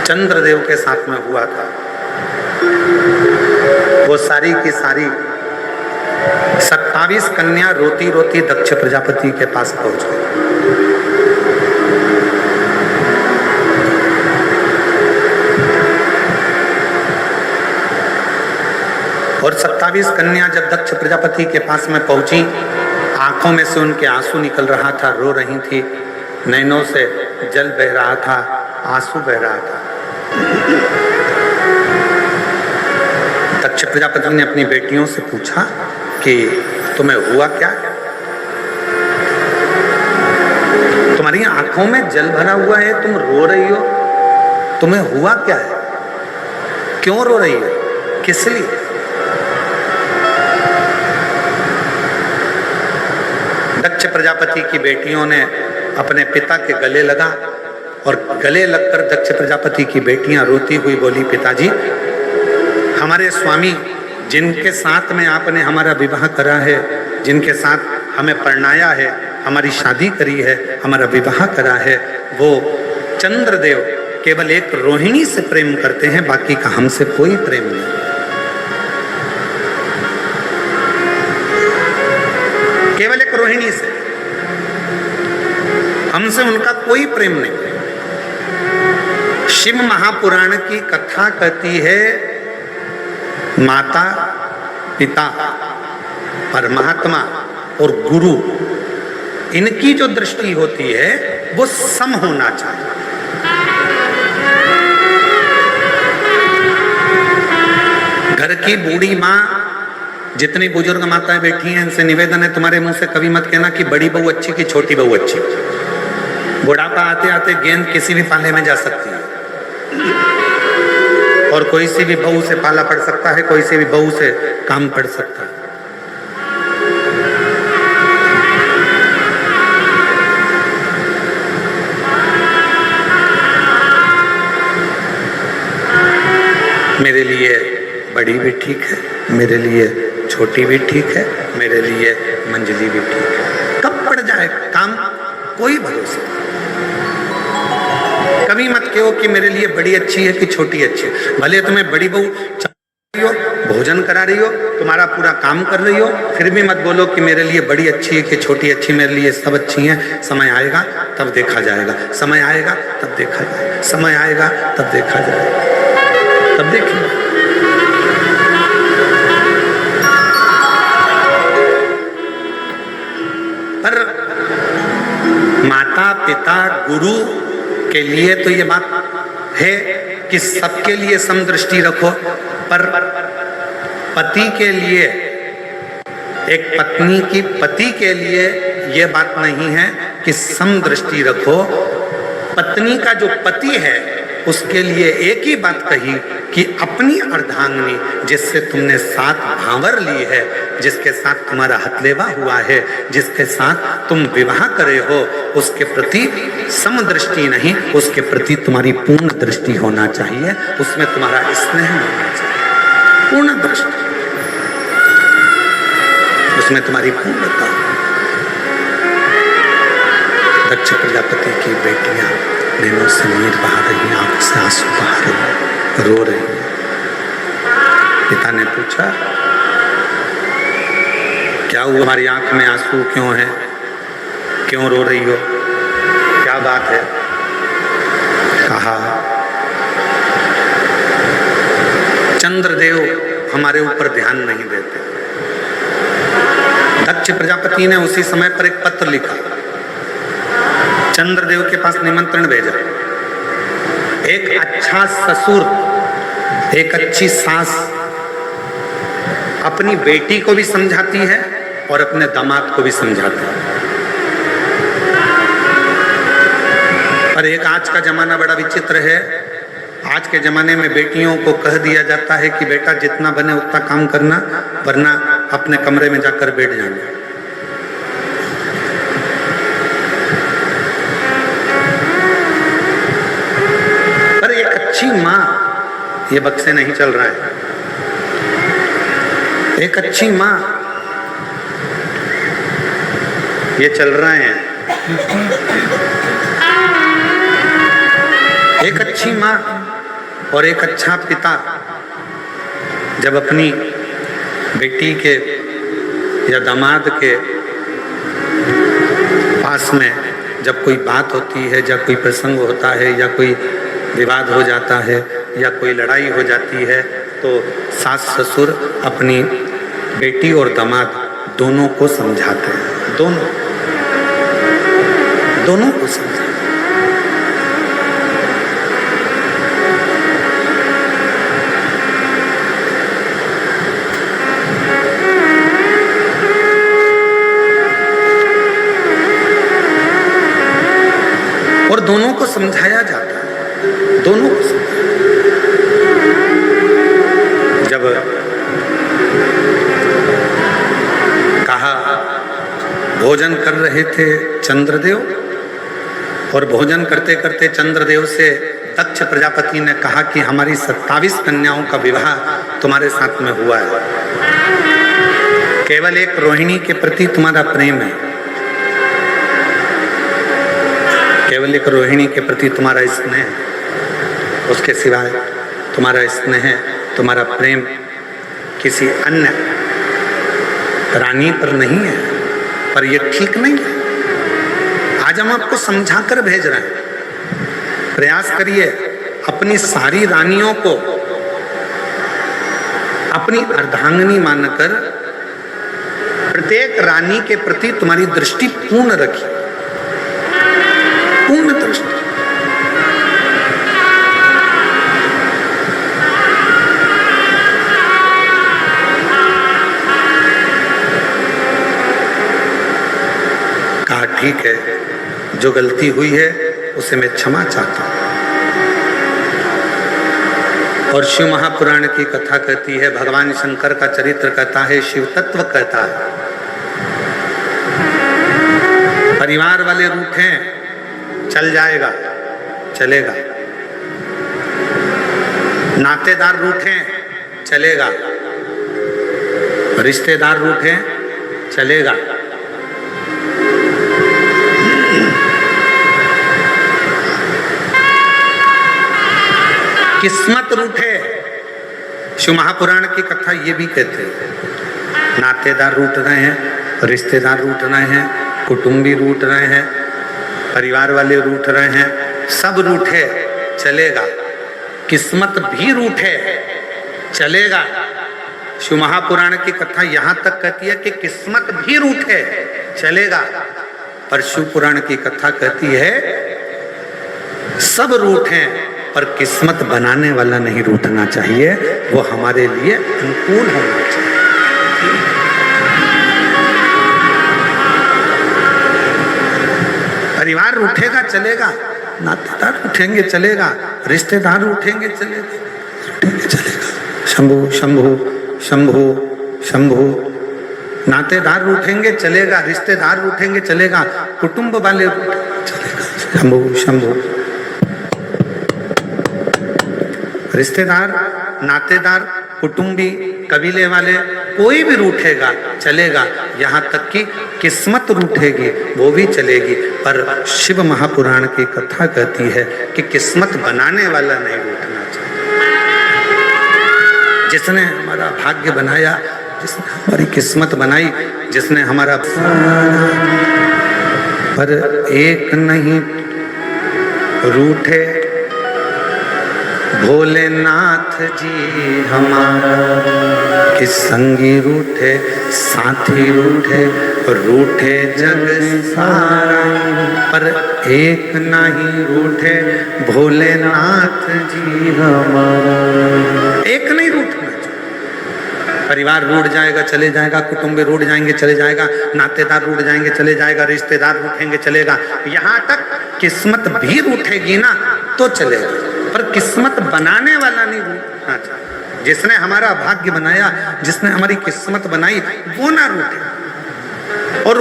चंद्रदेव के साथ में हुआ था, वो सारी की सारी 27 कन्या रोती रोती दक्ष प्रजापति के पास पहुंच गई। और 27 कन्या जब दक्ष प्रजापति के पास में पहुंची, आंख आंखों में से उनके आंसू निकल रहा था, रो रही थी, नैनों से जल बह रहा था, आंसू बह रहा था। दक्ष प्रजापति ने अपनी बेटियों से पूछा कि तुम्हें हुआ क्या? तुम्हारी आंखों में जल भरा हुआ है, तुम रो रही हो, तुम्हें हुआ क्या है? क्यों रो रही है? किस लिए? दक्ष प्रजापति की बेटियों ने अपने पिता के गले लगा और गले लगकर दक्ष प्रजापति की बेटियां रोती हुई बोली, पिताजी, हमारे स्वामी जिनके साथ में आपने हमारा विवाह करा है, जिनके साथ हमें परणाया है, हमारी शादी करी है, हमारा विवाह करा है, वो चंद्रदेव केवल एक रोहिणी से प्रेम करते हैं, बाकी का हमसे कोई प्रेम नहीं। केवल एक रोहिणी से, हमसे उनका कोई प्रेम नहीं। शिव महापुराण की कथा कहती है, माता, पिता, परमात्मा और गुरु, इनकी जो दृष्टि होती है वो सम होना चाहिए। घर की बूढ़ी माँ, जितनी बुजुर्ग माताएं बैठी हैं, इनसे निवेदन है, तुम्हारे मुंह से कभी मत कहना कि बड़ी बहू अच्छी कि छोटी बहू अच्छी। बुढ़ापा आते आते गेंद किसी भी पाले में जा सकती है और कोई सी भी बहू से पाला पड़ सकता है, कोई सी भी बहू से काम पड़ सकता है। मेरे लिए बड़ी भी ठीक है, मेरे लिए छोटी भी ठीक है, मेरे लिए मंजली भी ठीक है। कब पड़ जाए काम, कोई भरोसा नहीं। कभी मत कहो कि मेरे लिए बड़ी अच्छी है कि छोटी अच्छी है। भले तुम्हें बड़ी बहू रही हो, भोजन करा रही हो, तुम्हारा पूरा काम कर रही हो, फिर भी मत बोलो कि मेरे लिए बड़ी अच्छी है कि छोटी अच्छी। मेरे लिए सब अच्छी हैं। समय आएगा तब देखा जाएगा, समय आएगा तब देखा जाएगा, समय आएगा तब देखा जाएगा, तब देखिए। पर माता पिता गुरु के लिए तो ये बात है कि सबके लिए समदृष्टि रखो, पर पति के लिए, एक पत्नी की पति के लिए ये बात नहीं है कि समदृष्टि रखो। पत्नी का जो पति है उसके लिए एक ही बात कही कि अपनी अर्धांगिनी, जिससे तुमने 7 भांवर ली है, जिसके साथ तुम्हारा हथलेवा हुआ है, जिसके साथ तुम विवाह करे हो, उसके प्रति समदृष्टि नहीं, उसके प्रति तुम्हारी पूर्ण दृष्टि होना चाहिए, उसमें तुम्हारा स्नेह होना चाहिए, पूर्ण दृष्टि, उसमें तुम्हारी पूर्णता। दक्ष प्रजापति की बेटियां नैनों से नीर बहा रही, आंख से आंसू बहा रही, रो रही। पिता ने पूछा, क्या हुआ, हमारी आंख में आंसू क्यों है, क्यों रो रही हो, क्या बात है? कहा, चंद्रदेव हमारे ऊपर ध्यान नहीं देते। दक्ष प्रजापति ने उसी समय पर एक पत्र लिखा, चंद्रदेव के पास निमंत्रण भेजा। एक अच्छा ससुर, एक अच्छी सास अपनी बेटी को भी समझाती है और अपने दामाद को भी समझाती है। पर एक आज का जमाना बड़ा विचित्र है। आज के जमाने में बेटियों को कह दिया जाता है कि बेटा जितना बने उतना काम करना, वरना अपने कमरे में जाकर बैठ जाना। पर एक अच्छी माँ, ये बक्से नहीं चल रहा है, एक अच्छी माँ ये चल रहे हैं। एक अच्छी माँ और एक अच्छा पिता जब अपनी बेटी के या दामाद के पास में जब कोई बात होती है, या कोई प्रसंग होता है, या कोई विवाद हो जाता है, या कोई लड़ाई हो जाती है, तो सास ससुर अपनी बेटी और दामाद दोनों को समझाते हैं, दोनों को समझाया। और दोनों को समझाया जाता है, दोनों को जब कहा भोजन कर रहे थे चंद्रदेव, और भोजन करते करते चंद्रदेव से दक्ष प्रजापति ने कहा कि हमारी 27 कन्याओं का विवाह तुम्हारे साथ में हुआ है, केवल एक रोहिणी के प्रति तुम्हारा प्रेम है, केवल एक रोहिणी के प्रति तुम्हारा स्नेह, उसके सिवाय तुम्हारा स्नेह, तुम्हारा प्रेम किसी अन्य रानी पर नहीं है। पर ये ठीक नहीं है। आज हम आपको समझा कर भेज रहे हैं, प्रयास करिए अपनी सारी रानियों को अपनी अर्धांगिनी मानकर प्रत्येक रानी के प्रति तुम्हारी दृष्टि पूर्ण रखिए, पूर्ण दृष्टि। कहा ठीक है, जो गलती हुई है उसे मैं क्षमा चाहता हूं। और शिव महापुराण की कथा कहती है, भगवान शंकर का चरित्र कहता है, शिव तत्व कहता है, परिवार वाले रूठे चल जाएगा, चलेगा, नातेदार रूठे चलेगा, रिश्तेदार रूठे चलेगा, किस्मत रूठे। शिव महापुराण की कथा ये भी कहते हैं, नातेदार रूठ रहे हैं, रिश्तेदार रूठ रहे हैं, कुटुंबी रूठ रहे हैं, परिवार वाले रूठ रहे हैं, सब रूठे चलेगा, किस्मत भी रूठे चलेगा। शिव महापुराण की कथा यहां तक कहती है कि किस्मत भी रूठे चलेगा, पर शिव पुराण की कथा कहती है सब रूठे पर किस्मत बनाने वाला नहीं रूठना चाहिए, वो हमारे लिए अनुकूल होना चाहिए। परिवार रूठेगा चलेगा, नातेदार उठेंगे चलेगा, रिश्तेदार उठेंगे चलेगा, शंभु शंभु शंभु शंभु, नातेदार उठेंगे चलेगा, रिश्तेदार उठेंगे चलेगा, कुटुंब वाले चलेगा, शंभु शंभु। रिश्तेदार, नातेदार, कुटुंबी, कबीले वाले, कोई भी रूठेगा चलेगा, यहाँ तक कि किस्मत रूठेगी वो भी चलेगी। पर शिव महापुराण की कथा कहती है कि किस्मत बनाने वाला नहीं रूठना चाहिए। जिसने हमारा भाग्य बनाया, जिसने हमारी किस्मत बनाई, जिसने हमारा, पर एक नहीं रूठे भोलेनाथ जी हमारा, कि संगी रूठे साथी रूठे, रूठे जग सारा, पर एक नहीं रूठे भोलेनाथ जी हमारा। एक नहीं रूठना चाहिए। परिवार रूठ जाएगा चले जाएगा, कुटुंब रूठ जाएंगे चले जाएगा, नातेदार रूठ जाएंगे चले जाएगा, रिश्तेदार रूठेंगे चलेगा, यहाँ तक किस्मत भी रूठेगी ना तो चलेगा, पर किस्मत बनाने वाला नहीं रूठना चाहिए। जिसने हमारा भाग्य बनाया, जिसने हमारी किस्मत बनाई, वो ना रूठे। और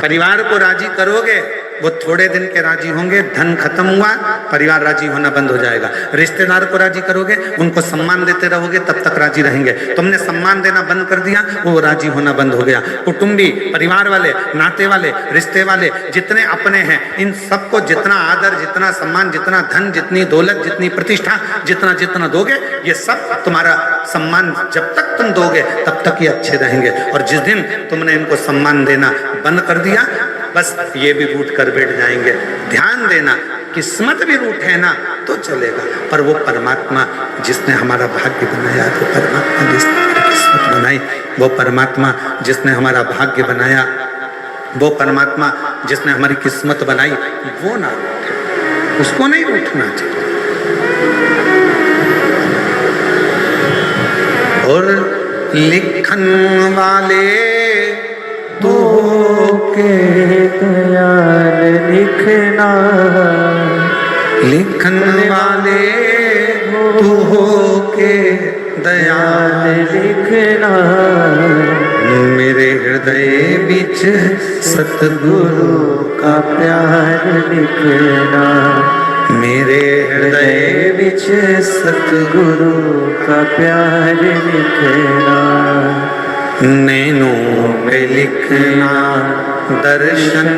परिवार को राजी करोगे, वो थोड़े दिन के राजी होंगे, धन खत्म हुआ, परिवार राजी होना बंद हो जाएगा। रिश्तेदार को राजी करोगे, उनको सम्मान देते रहोगे, तब तक राजी रहेंगे। तुमने सम्मान देना बंद कर दिया, वो राजी होना बंद हो गया। कुटुंबी, परिवार वाले, नाते वाले, रिश्ते वाले, जितने अपने हैं, इन सबको जितना आदर, जितना सम्मान, जितना धन, जितनी दौलत, जितनी प्रतिष्ठा, जितना जितना दोगे, ये सब तुम्हारा सम्मान जब तक तुम दोगे तब तक ये अच्छे रहेंगे। और जिस दिन तुमने इनको सम्मान देना बंद कर दिया, बस ये भी रूठ कर बैठ जाएंगे। ध्यान देना, किस्मत भी रूठे ना तो चलेगा, पर वो परमात्मा जिसने हमारा भाग्य बनाया, वो परमात्मा जिसने हमारी किस्मत बनाई, वो परमात्मा जिसने हमारा भाग्य बनाया, वो परमात्मा जिसने हमारी किस्मत बनाई वो ना रूठे, उसको नहीं रूठना चाहिए। और लिखन वाले तो के दयाल लिखना, लिखन वाले तू हो के दयाल लिखना, मेरे हृदय बिच सतगुरु का प्यार लिखना, मेरे हृदय बिच सतगुरु का प्यार लिखना, नैनों पे लिखना दर्शन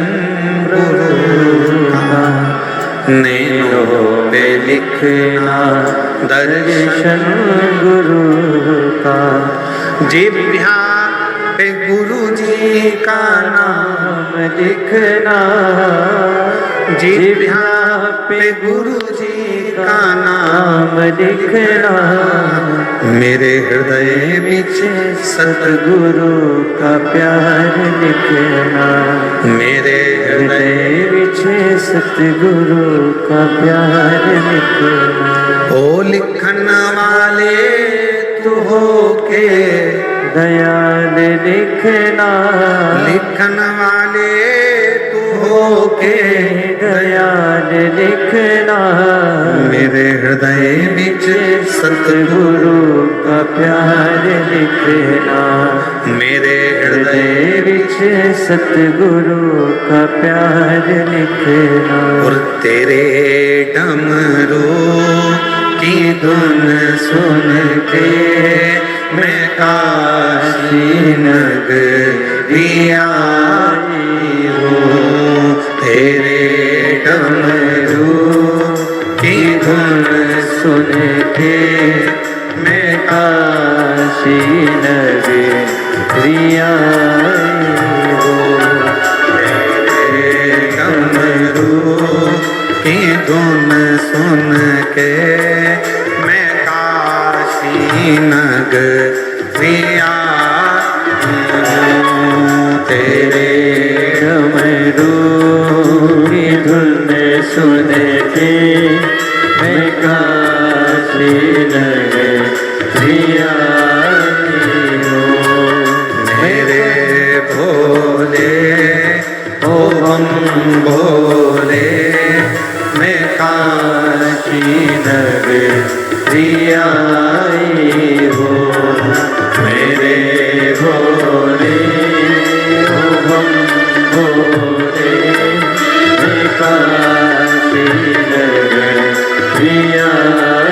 गुरु का, नैनों पे लिखना दर्शन गुरु का, जिह्वा पे गुरु जी का नाम लिखना, जिह्वा पे गुरु जी का नाम लिखना, मेरे हृदय बिच सतगुरु का प्यार लिखना, मेरे हृदय हृदय बिच सतगुरु का प्यार लिखना। ओ लिखन वाले तू हो के दयाल लिखना, लिखन वाले तू हो के दयाल लिखना, मेरे हृदय बिच सतगुरु का प्यार लिखना, मेरे हृदय हृदय बिच सतगुरु का प्यार लिखना। और तेरे डमरू की धुन सुन के मैं काशी नगरी आई हूँ, तेरे डमरू की धुन सुन के मैं काशी नगरी आई हूँ, तेरे डमरू की धुन सुन के मैं काशी नगरी आई हूँ, तेरे डमरू की धुन सुन के मैं काशी नगरी आई हूँ, मेरे भोले ओ हम भोले मैं काशी नगरी आई हूँ, मेरे भोले ओ हम भोले मैं काशी नगरी आई।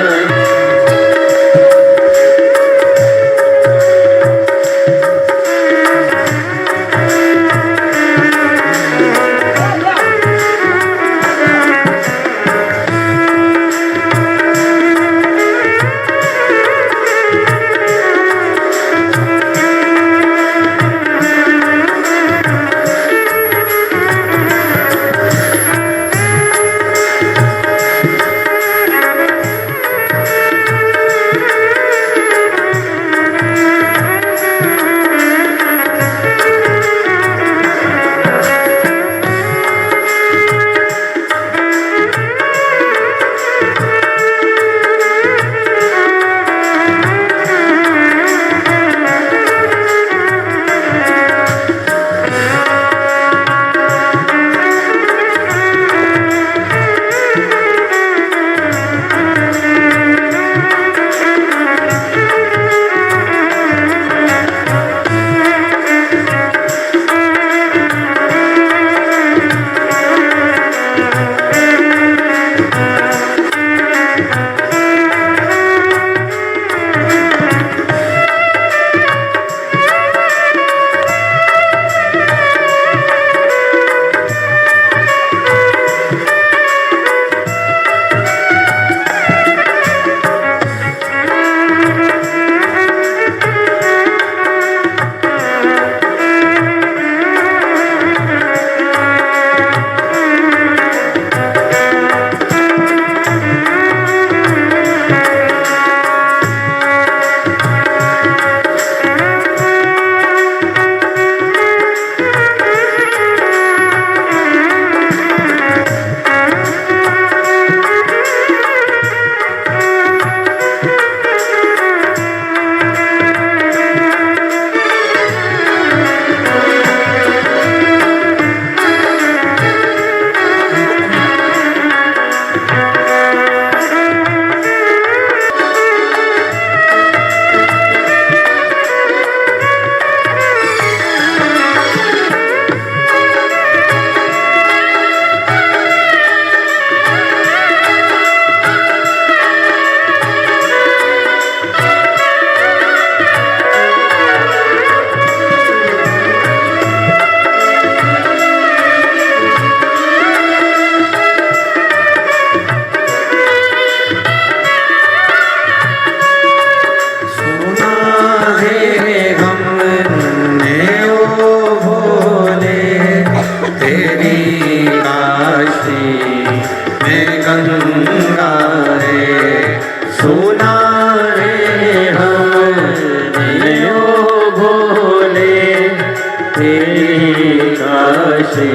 काशी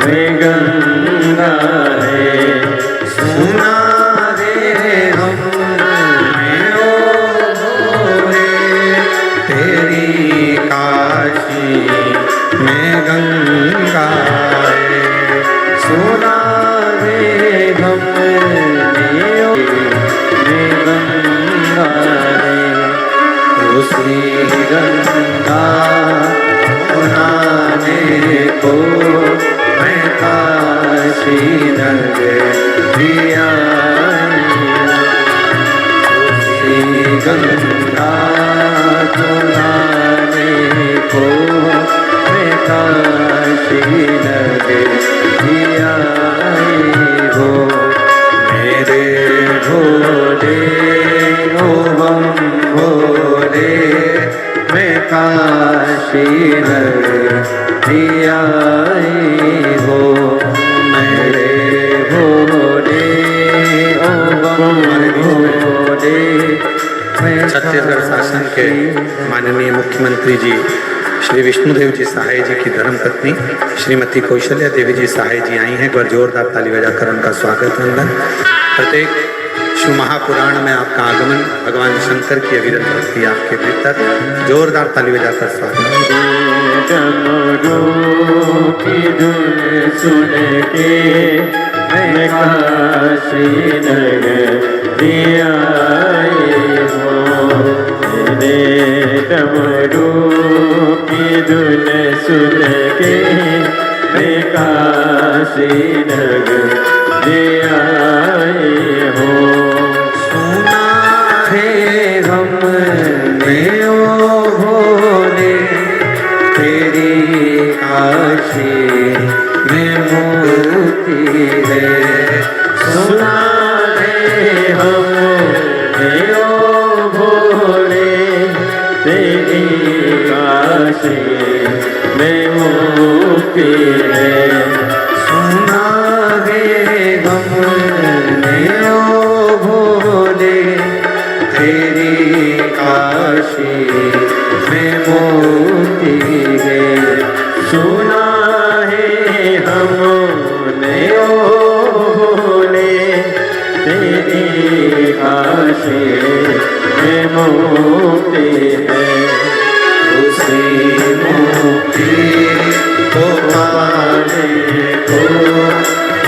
में गंगा है सुना रे हमने ओ भोले तेरी काशी में गंगा है सुना रे हमने ओ में गंगा है उसी गंगा बनाने को मैं काशी नगरी आई उसी गंगा बनाने को मैं काशी नगरी आई हो मेरे भोले ओ बम भोले मैं काशी नगरी आई हो मेरे भोले ओ बम भोले मैं छत्तीसगढ़ शासन के माननीय मुख्यमंत्री जी श्री विष्णुदेव जी सहाय जी की धर्मपत्नी श्रीमती कौशल्या देवी जी सहाय जी आई हैं। एक बार जोरदार ताली बजाकर उनका स्वागत वंदन। प्रत्येक शिव महापुराण में आपका आगमन भगवान शंकर की अविरत भक्ति आपके भीतर, जोरदार ताली बजाकर स्वागत। डमरू की धुन सुन के मैं काशी नगरी आई हो मेरे डमरू की धुन सुन के मैं काशी नगरी आई हो सुना है हमने ओ भोले तेरी काशी में मोती है सुना है हमने ओ भोले तेरी काशी में मोती है सुना है हमने ओ भोले तेरी काशी में मोती है सुना है हमने ओ भोले तेरी काशी में मोती है उसी मोती को पाने को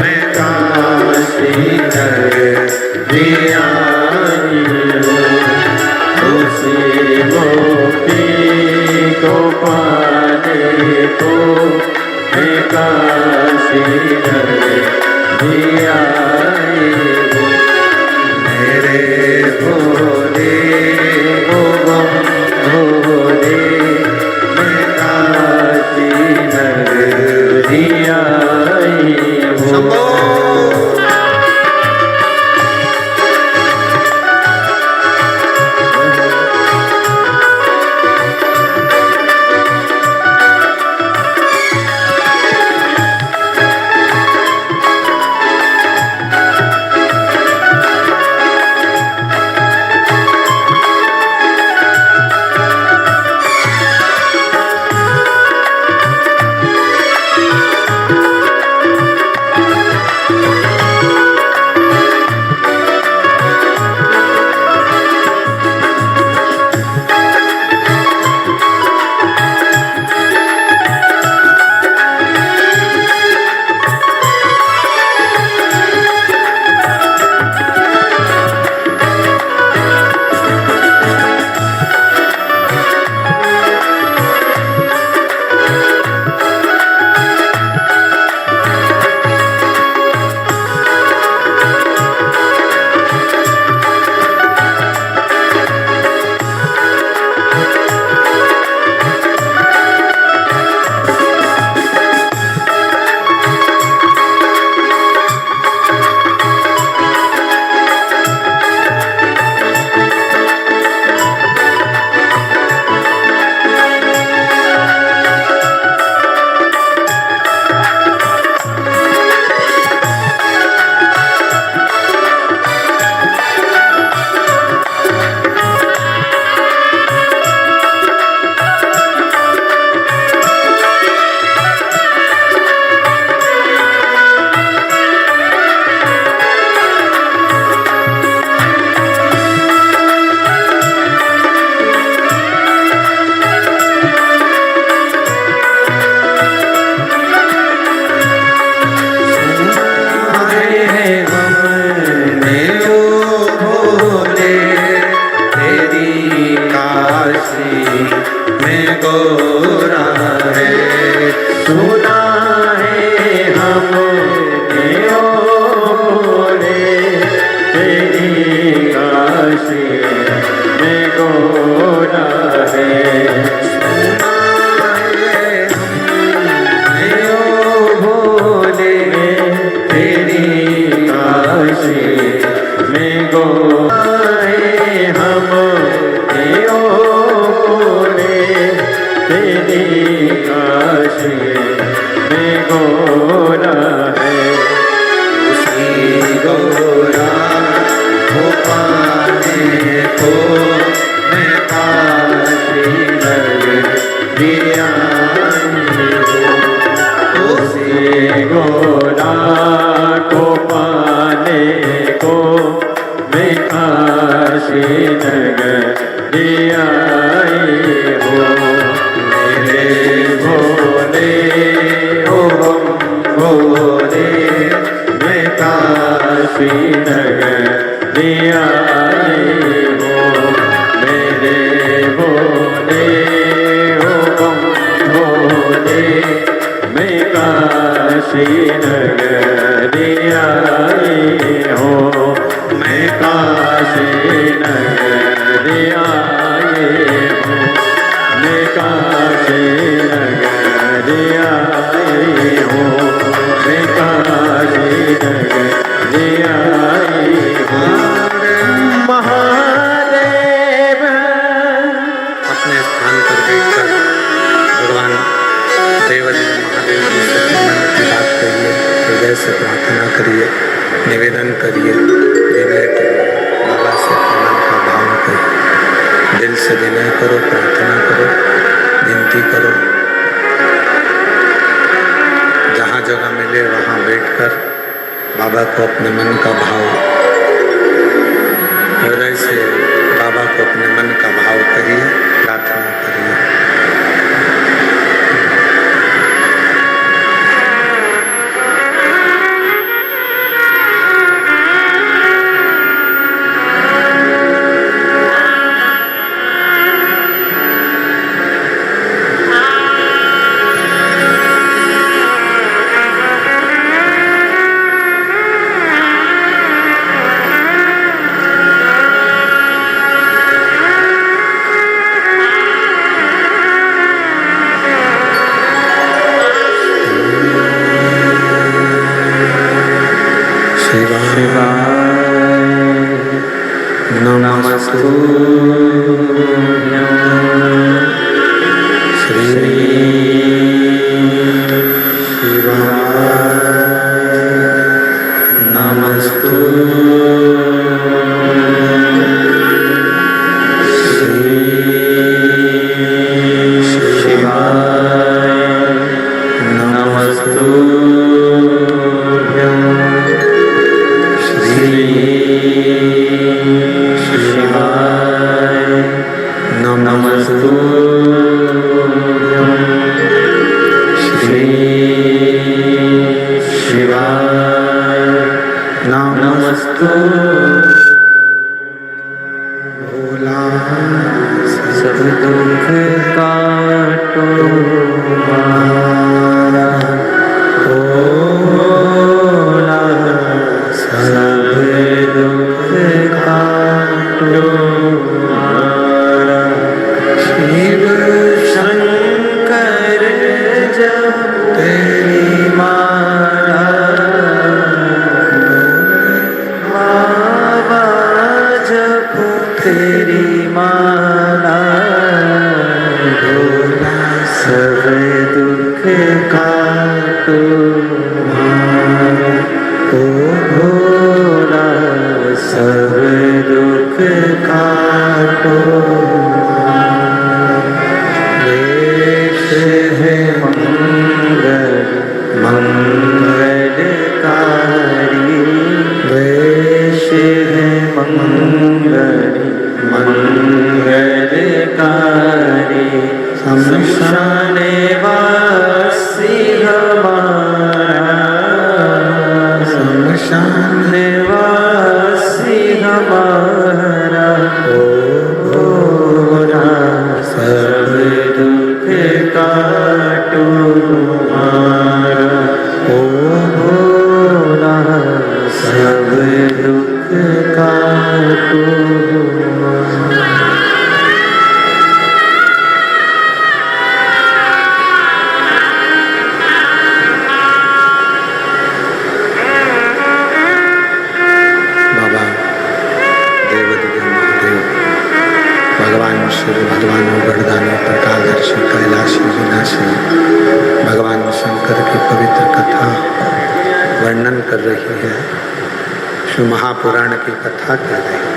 मैं काशी नगरी आई हूँ उसी मोती को पाने को मैं काशी नगरी आई हूँ मेरे भोले ओ बम भोले मैं काशी नगरी आई हूँ नगरी आए हो मेरे भोले ओ भोले मैं काशी नगरी आए हो मेरे भोले ओ भोले मैं काशी नगरी आए हो मैं काशी नगरी आए हो मैं काशी नगरी आए हो मैं काशी नगरी आए हो महादेव अपने स्थान पर बैठकर भगवान देवादिदेव महादेव जी से मन की बात करिए, हृदय से प्रार्थना करिए, निवेदन करिए, विनय करिए, बाबा से अपने मन का भाव करिए, दिल से विनय करो, प्रार्थना करो, विनती करो। जहाँ जगह मिले वहाँ बैठकर बाबा को अपने मन का भाव, हृदय से बाबा को अपने मन का भाव करिए, प्रार्थना करिए। सब दुख काटो भोला सब दुख काटो शिव शंकर जब तेरी माला बाबा जब तेरी माला भोला सब दुख काटो ओ भोला सब दुख काटो वेश है मंगलकारी वेश है मंगलकारी शमशान वासी हमारा शमशान वासी हमारा ओ भोला सब दुख काटो हमारा ओ भोला सब दुख काटो भगवान गढ़दानी प्रकारदर्शी कैलाशी विनाशी भगवान शंकर की पवित्र कथा वर्णन कर रही है। शिव महापुराण की कथा कह रही है।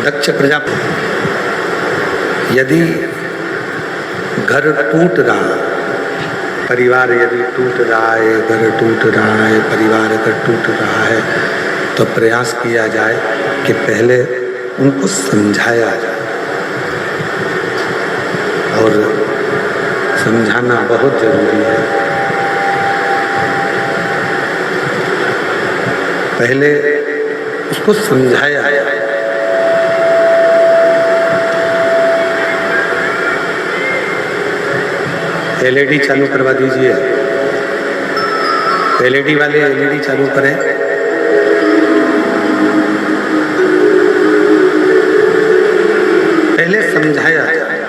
दक्ष प्रजापति यदि घर टूट रहा, परिवार यदि टूट रहा है, घर टूट रहा है, परिवार अगर टूट रहा है, तो प्रयास किया जाए कि पहले उनको समझाया जाए, और समझाना बहुत जरूरी है। पहले उसको समझाया जाए। एलईडी चालू करवा दीजिए, एलईडी वाले एलईडी चालू करें। पहले समझाया जाए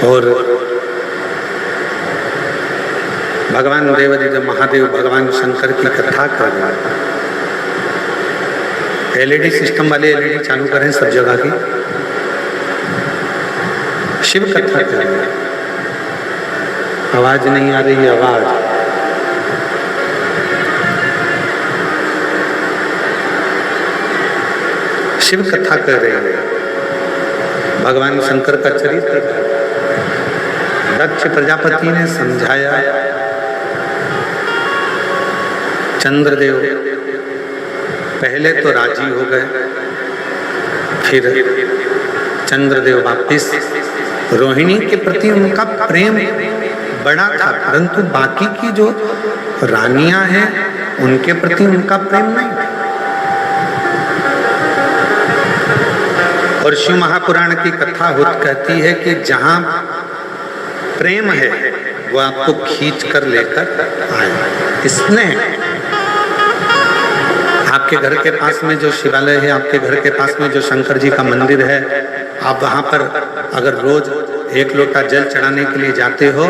और भगवान देवादिदेव महादेव भगवान शंकर की कथा कर रहे हैं। एलईडी सिस्टम वाले एलईडी चालू करें सब जगह की, शिव कथा कर रहे हैं। आवाज नहीं आ रही है, आवाज। शिव कथा कर रहे हैं, भगवान शंकर का चरित्र। दक्ष प्रजापति ने समझाया, चंद्रदेव पहले तो राजी हो गए, फिर चंद्रदेव वापिस। रोहिणी के प्रति उनका प्रेम बड़ा था, परंतु बाकी की जो रानियां हैं उनके प्रति उनका प्रेम नहीं था। और शिव महापुराण की कथा कहती है कि जहां प्रेम है वो आपको खींच कर लेकर आए। स्नेह। आपके घर के पास में जो शिवालय है, आपके घर के पास में जो शंकर जी का मंदिर है, आप वहां पर अगर रोज एक लोटा जल चढ़ाने के लिए जाते हो,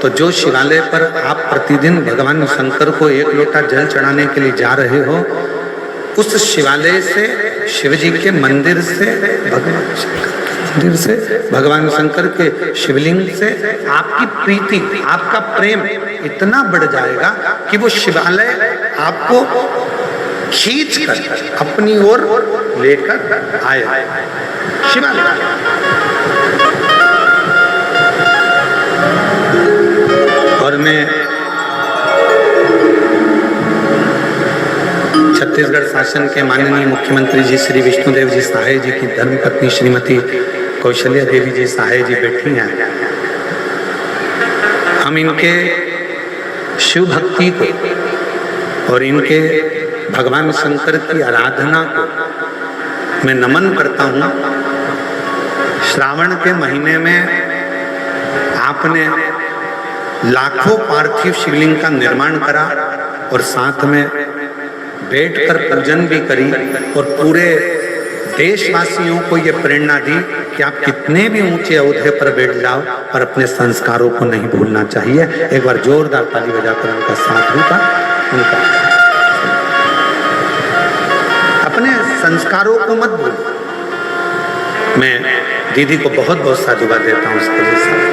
तो जो शिवालय पर आप प्रतिदिन भगवान शंकर को एक लोटा जल चढ़ाने के लिए जा रहे हो, उस शिवालय से, शिव जी के मंदिर से, भगवान शंकर के शिवलिंग से आपकी प्रीति, आपका प्रेम इतना बढ़ जाएगा कि वो शिवालय आपको खींच कर अपनी ओर लेकर आए। शिवालय और मैं छत्तीसगढ़ शासन के माननीय मुख्यमंत्री जी श्री विष्णुदेव जी सहाय जी की धर्मपत्नी श्रीमती कौशल्या देवी जी सहाय जी बैठी हैं। हम इनके शिव भक्ति को और इनके भगवान शंकर की आराधना को मैं नमन करता हूँ। श्रावण के महीने में आपने लाखों पार्थिव शिवलिंग का निर्माण करा और साथ में बैठकर पूजन भी करी, और पूरे देशवासियों को ये प्रेरणा दी कि आप कितने भी ऊंचे ओहदे पर बैठ जाओ और अपने संस्कारों को नहीं भूलना चाहिए। एक बार जोरदार ताली बजाकर उनका साथ होता, उनका अपने संस्कारों को मत भूलो। मैं दीदी को बहुत बहुत साधुवाद देता हूँ उसके लिए।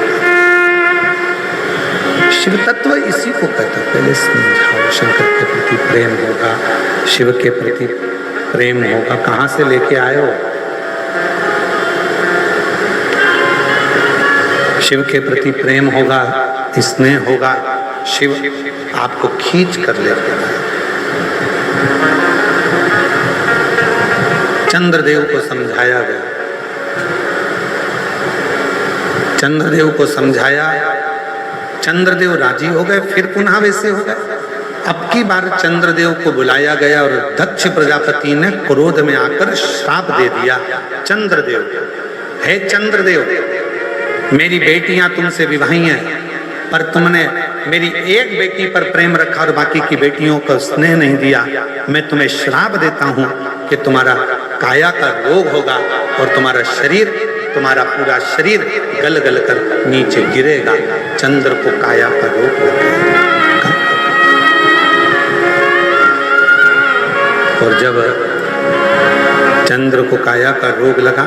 शिव तत्व इसी को कहता है, पहले समझाओ। शंकर के प्रति प्रेम होगा, शिव के प्रति प्रेम होगा। कहाँ से लेके आए हो? शिव के प्रति प्रेम होगा, स्नेह होगा, शिव आपको खींच कर लेके आए। चंद्रदेव को समझाया गया, चंद्रदेव को समझाया, चंद्रदेव राजी हो गए, फिर पुनः वैसे हो गए। अब की बार चंद्रदेव को बुलाया गया और दक्ष प्रजापति ने क्रोध में आकर श्राप दे दिया। चंद्रदेव, हे चंद्रदेव, मेरी बेटियां तुमसे विवाही हैं, पर तुमने मेरी एक बेटी पर प्रेम रखा और बाकी की बेटियों को स्नेह नहीं दिया। मैं तुम्हें श्राप देता हूं कि तुम्हारा काया का रोग होगा और तुम्हारा शरीर, तुम्हारा पूरा शरीर गल गल कर नीचे गिरेगा। चंद्र को काया का रोग लगेगा। और जब चंद्र को काया का रोग लगा,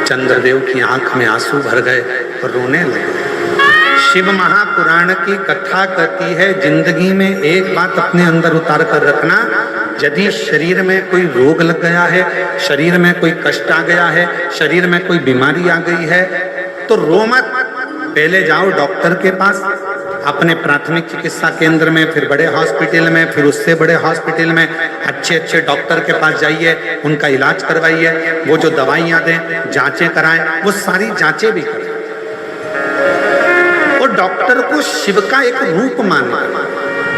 चंद्रदेव की आंख में आंसू भर गए और रोने लगे। शिव महापुराण की कथा कहती है, जिंदगी में एक बात अपने अंदर उतार कर रखना, यदि शरीर में कोई रोग लग गया है, शरीर में कोई कष्ट आ गया है, शरीर में कोई बीमारी आ गई है, तो रो मत। पहले जाओ डॉक्टर के पास, अपने प्राथमिक चिकित्सा केंद्र में, फिर बड़े हॉस्पिटल में, फिर उससे बड़े हॉस्पिटल में अच्छे अच्छे डॉक्टर के पास जाइए, उनका इलाज करवाइए, वो जो दवाइयाँ दें, जांचें कराएं, वो सारी जांचें भी करें। और डॉक्टर को शिव का एक रूप मानकर,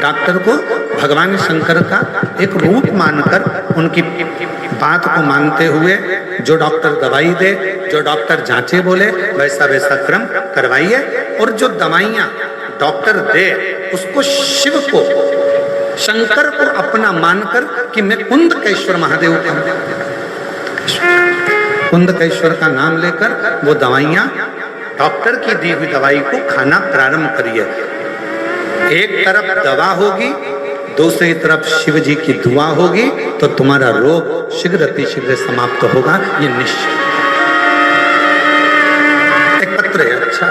डॉक्टर को भगवान शंकर का एक रूप मानकर उनकी बात को मानते हुए जो डॉक्टर दवाई दे, जो डॉक्टर जांचे बोले, वैसा वैसा क्रम करवाइए। और जो दवाइयाँ डॉक्टर दे उसको शिव को, शंकर को अपना मानकर कि मैं कुंदकेश्वर महादेव का, कुंदकेश्वर का नाम लेकर वो दवाइयाँ, डॉक्टर की दी हुई दवाई को खाना प्रारंभ करिए। एक तरफ दवा होगी, दूसरी तरफ शिव जी की दुआ होगी, तो तुम्हारा रोग शीघ्र अतिशीघ्र समाप्त होगा, ये निश्चित। एक पत्र है, अच्छा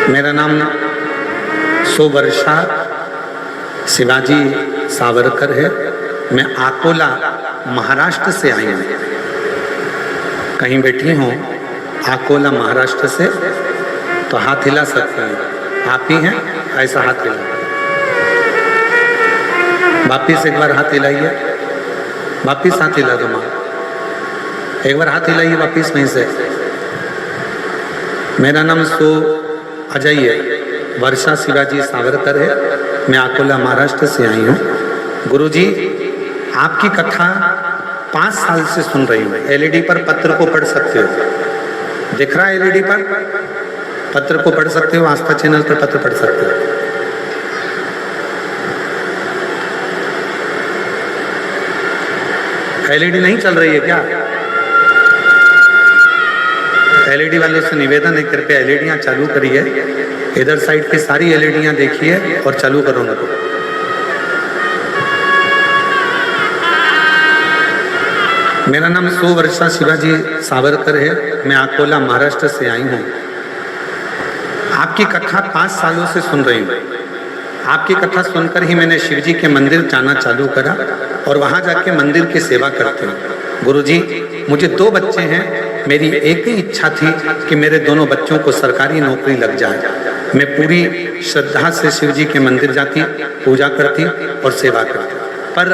मेरा नाम सोवर्षा शिवाजी सावरकर है। मैं अकोला महाराष्ट्र से आई हूँ। कहीं बैठी हूँ अकोला महाराष्ट्र से, तो हाथ हिला सकते हैं। आप ही हैं? ऐसा हाथ हिला, वापिस एक बार हाथ हिलाइए, वापिस हाथ हिला दो माँ, एक बार हाथ हिलाइए वापिस वहीं से। मेरा नाम अजय वर्षा शिवाजी सावरकर है। मैं अकोला महाराष्ट्र से आई हूँ। गुरुजी, आपकी कथा 5 साल से सुन रही हूँ। एलईडी पर पत्र को पढ़ सकते हो, दिख रहा है एलईडी पर, पत्र को पढ़ सकते हो, आस्था चैनल पर पत्र पढ़ सकते हो। एलईडी नहीं चल रही है क्या? एलईडी वालों से निवेदन है, कृपया एलईडियां चालू करिए। इधर साइड की सारी एलईडियां देखिए और चालू करो उनको। मेरा नाम सोवर्षा शिवाजी सावरकर है। मैं अकोला महाराष्ट्र से आई हूँ। आपकी कथा 5 सालों से सुन रही हूँ। आपकी कथा सुनकर ही मैंने शिव जी के मंदिर जाना चालू करा और वहाँ जाके मंदिर की सेवा करते हूँ। गुरुजी, मुझे 2 बच्चे हैं। मेरी एक ही इच्छा थी कि मेरे दोनों बच्चों को सरकारी नौकरी लग जाए। मैं पूरी श्रद्धा से शिव जी के मंदिर जाती, पूजा करती और सेवा करती, पर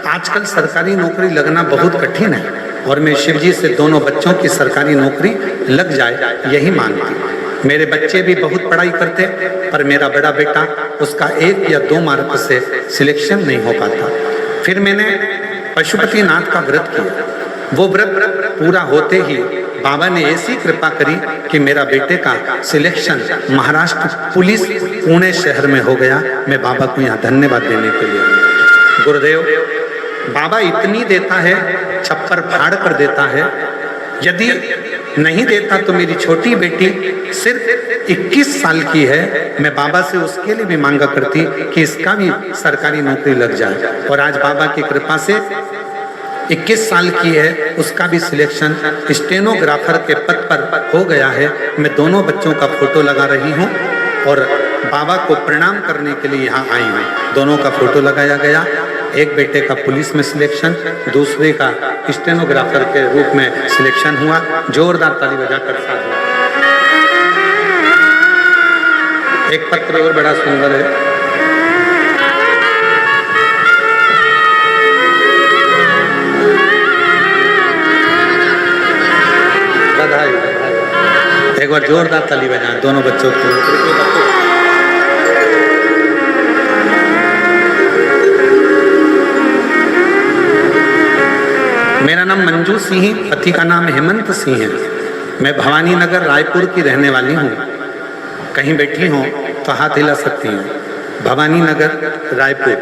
आजकल सरकारी नौकरी लगना बहुत कठिन है और मैं शिव जी से दोनों बच्चों की सरकारी नौकरी लग जाए यही मांगती। मेरे बच्चे भी बहुत पढ़ाई करते, पर मेरा बड़ा बेटा, उसका 1 या 2 मार्क से सिलेक्शन नहीं हो पाता। फिर मैंने पशुपतिनाथ का व्रत किया। वो व्रत पूरा होते ही बाबा ने ऐसी कृपा करी कि मेरा बेटे का सिलेक्शन महाराष्ट्र पुलिस पुणे शहर में हो गया। मैं बाबा को यहाँ धन्यवाद देने के लिए। गुरुदेव, बाबा इतनी देता है, छप्पर फाड़ कर देता है। यदि नहीं देता तो मेरी छोटी बेटी सिर्फ 21 साल की है, मैं बाबा से उसके लिए भी मांगा करती कि इसका भी सरकारी नौकरी लग जाए। और आज बाबा की कृपा से 21 साल की है, उसका भी सिलेक्शन स्टेनोग्राफर के पद पर हो गया है। मैं दोनों बच्चों का फोटो लगा रही हूँ और बाबा को प्रणाम करने के लिए यहाँ आई हूँ। दोनों का फोटो लगाया गया। एक बेटे का पुलिस में सिलेक्शन, दूसरे का स्टेनोग्राफर के रूप में सिलेक्शन हुआ। जोरदार ताली बजाकर साथ में। एक पत्र और बड़ा सुंदर है। एक बार जोरदार ताली बजाएं दोनों बच्चों को। मेरा नाम मंजू सिंह, पति का नाम हेमंत सिंह है। मैं भवानी नगर रायपुर की रहने वाली हूँ। कहीं बैठी हूँ तो हाथ हिला सकती हूँ। भवानी नगर रायपुर।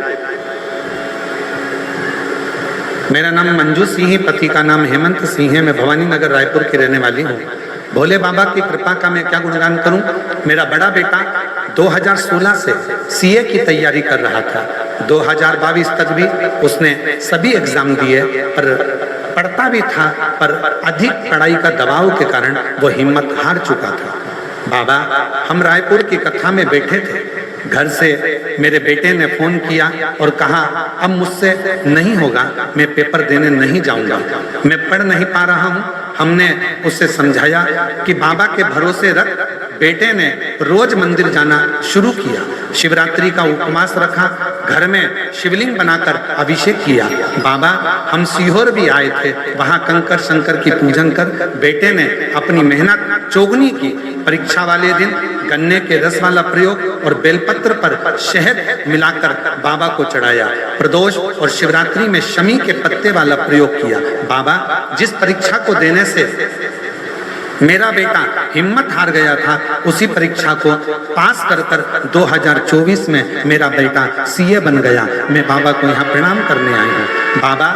मेरा नाम मंजू सिंह, पति का नाम हेमंत सिंह है। मैं भवानी नगर रायपुर की रहने वाली हूँ। भोले बाबा की कृपा का मैं क्या गुणगान करूं। मेरा बड़ा बेटा 2016 से सीए की तैयारी कर रहा था। 2022 तक भी उसने सभी एग्जाम दिए, पर पढ़ता भी था, पर अधिक पढ़ाई का दबाव के कारण वो हिम्मत हार चुका था। बाबा, हम रायपुर की कथा में बैठे थे, घर से मेरे बेटे ने फोन किया और कहा अब मुझसे नहीं होगा, मैं पेपर देने नहीं जाऊंगा, मैं पढ़ नहीं पा रहा हूं। हमने उससे समझाया कि बाबा के भरोसे रख। बेटे ने रोज मंदिर जाना शुरू किया, शिवरात्रि का उपवास रखा, घर में शिवलिंग बनाकर अभिषेक किया। बाबा, हम सीहोर भी आए थे, वहां कंकर शंकर की पूजन कर बेटे ने अपनी मेहनत चौगुनी की। परीक्षा वाले दिन गन्ने के रस वाला प्रयोग और बेलपत्र पर शहद मिलाकर बाबा को चढ़ाया। प्रदोष और शिवरात्रि में शमी के पत्ते वाला प्रयोग किया। बाबा, जिस परीक्षा को देने से मेरा बेटा हिम्मत हार गया था, उसी परीक्षा को पास कर 2024 में मेरा बेटा सीए बन गया। मैं बाबा को यहाँ प्रणाम करने आई हूँ। बाबा,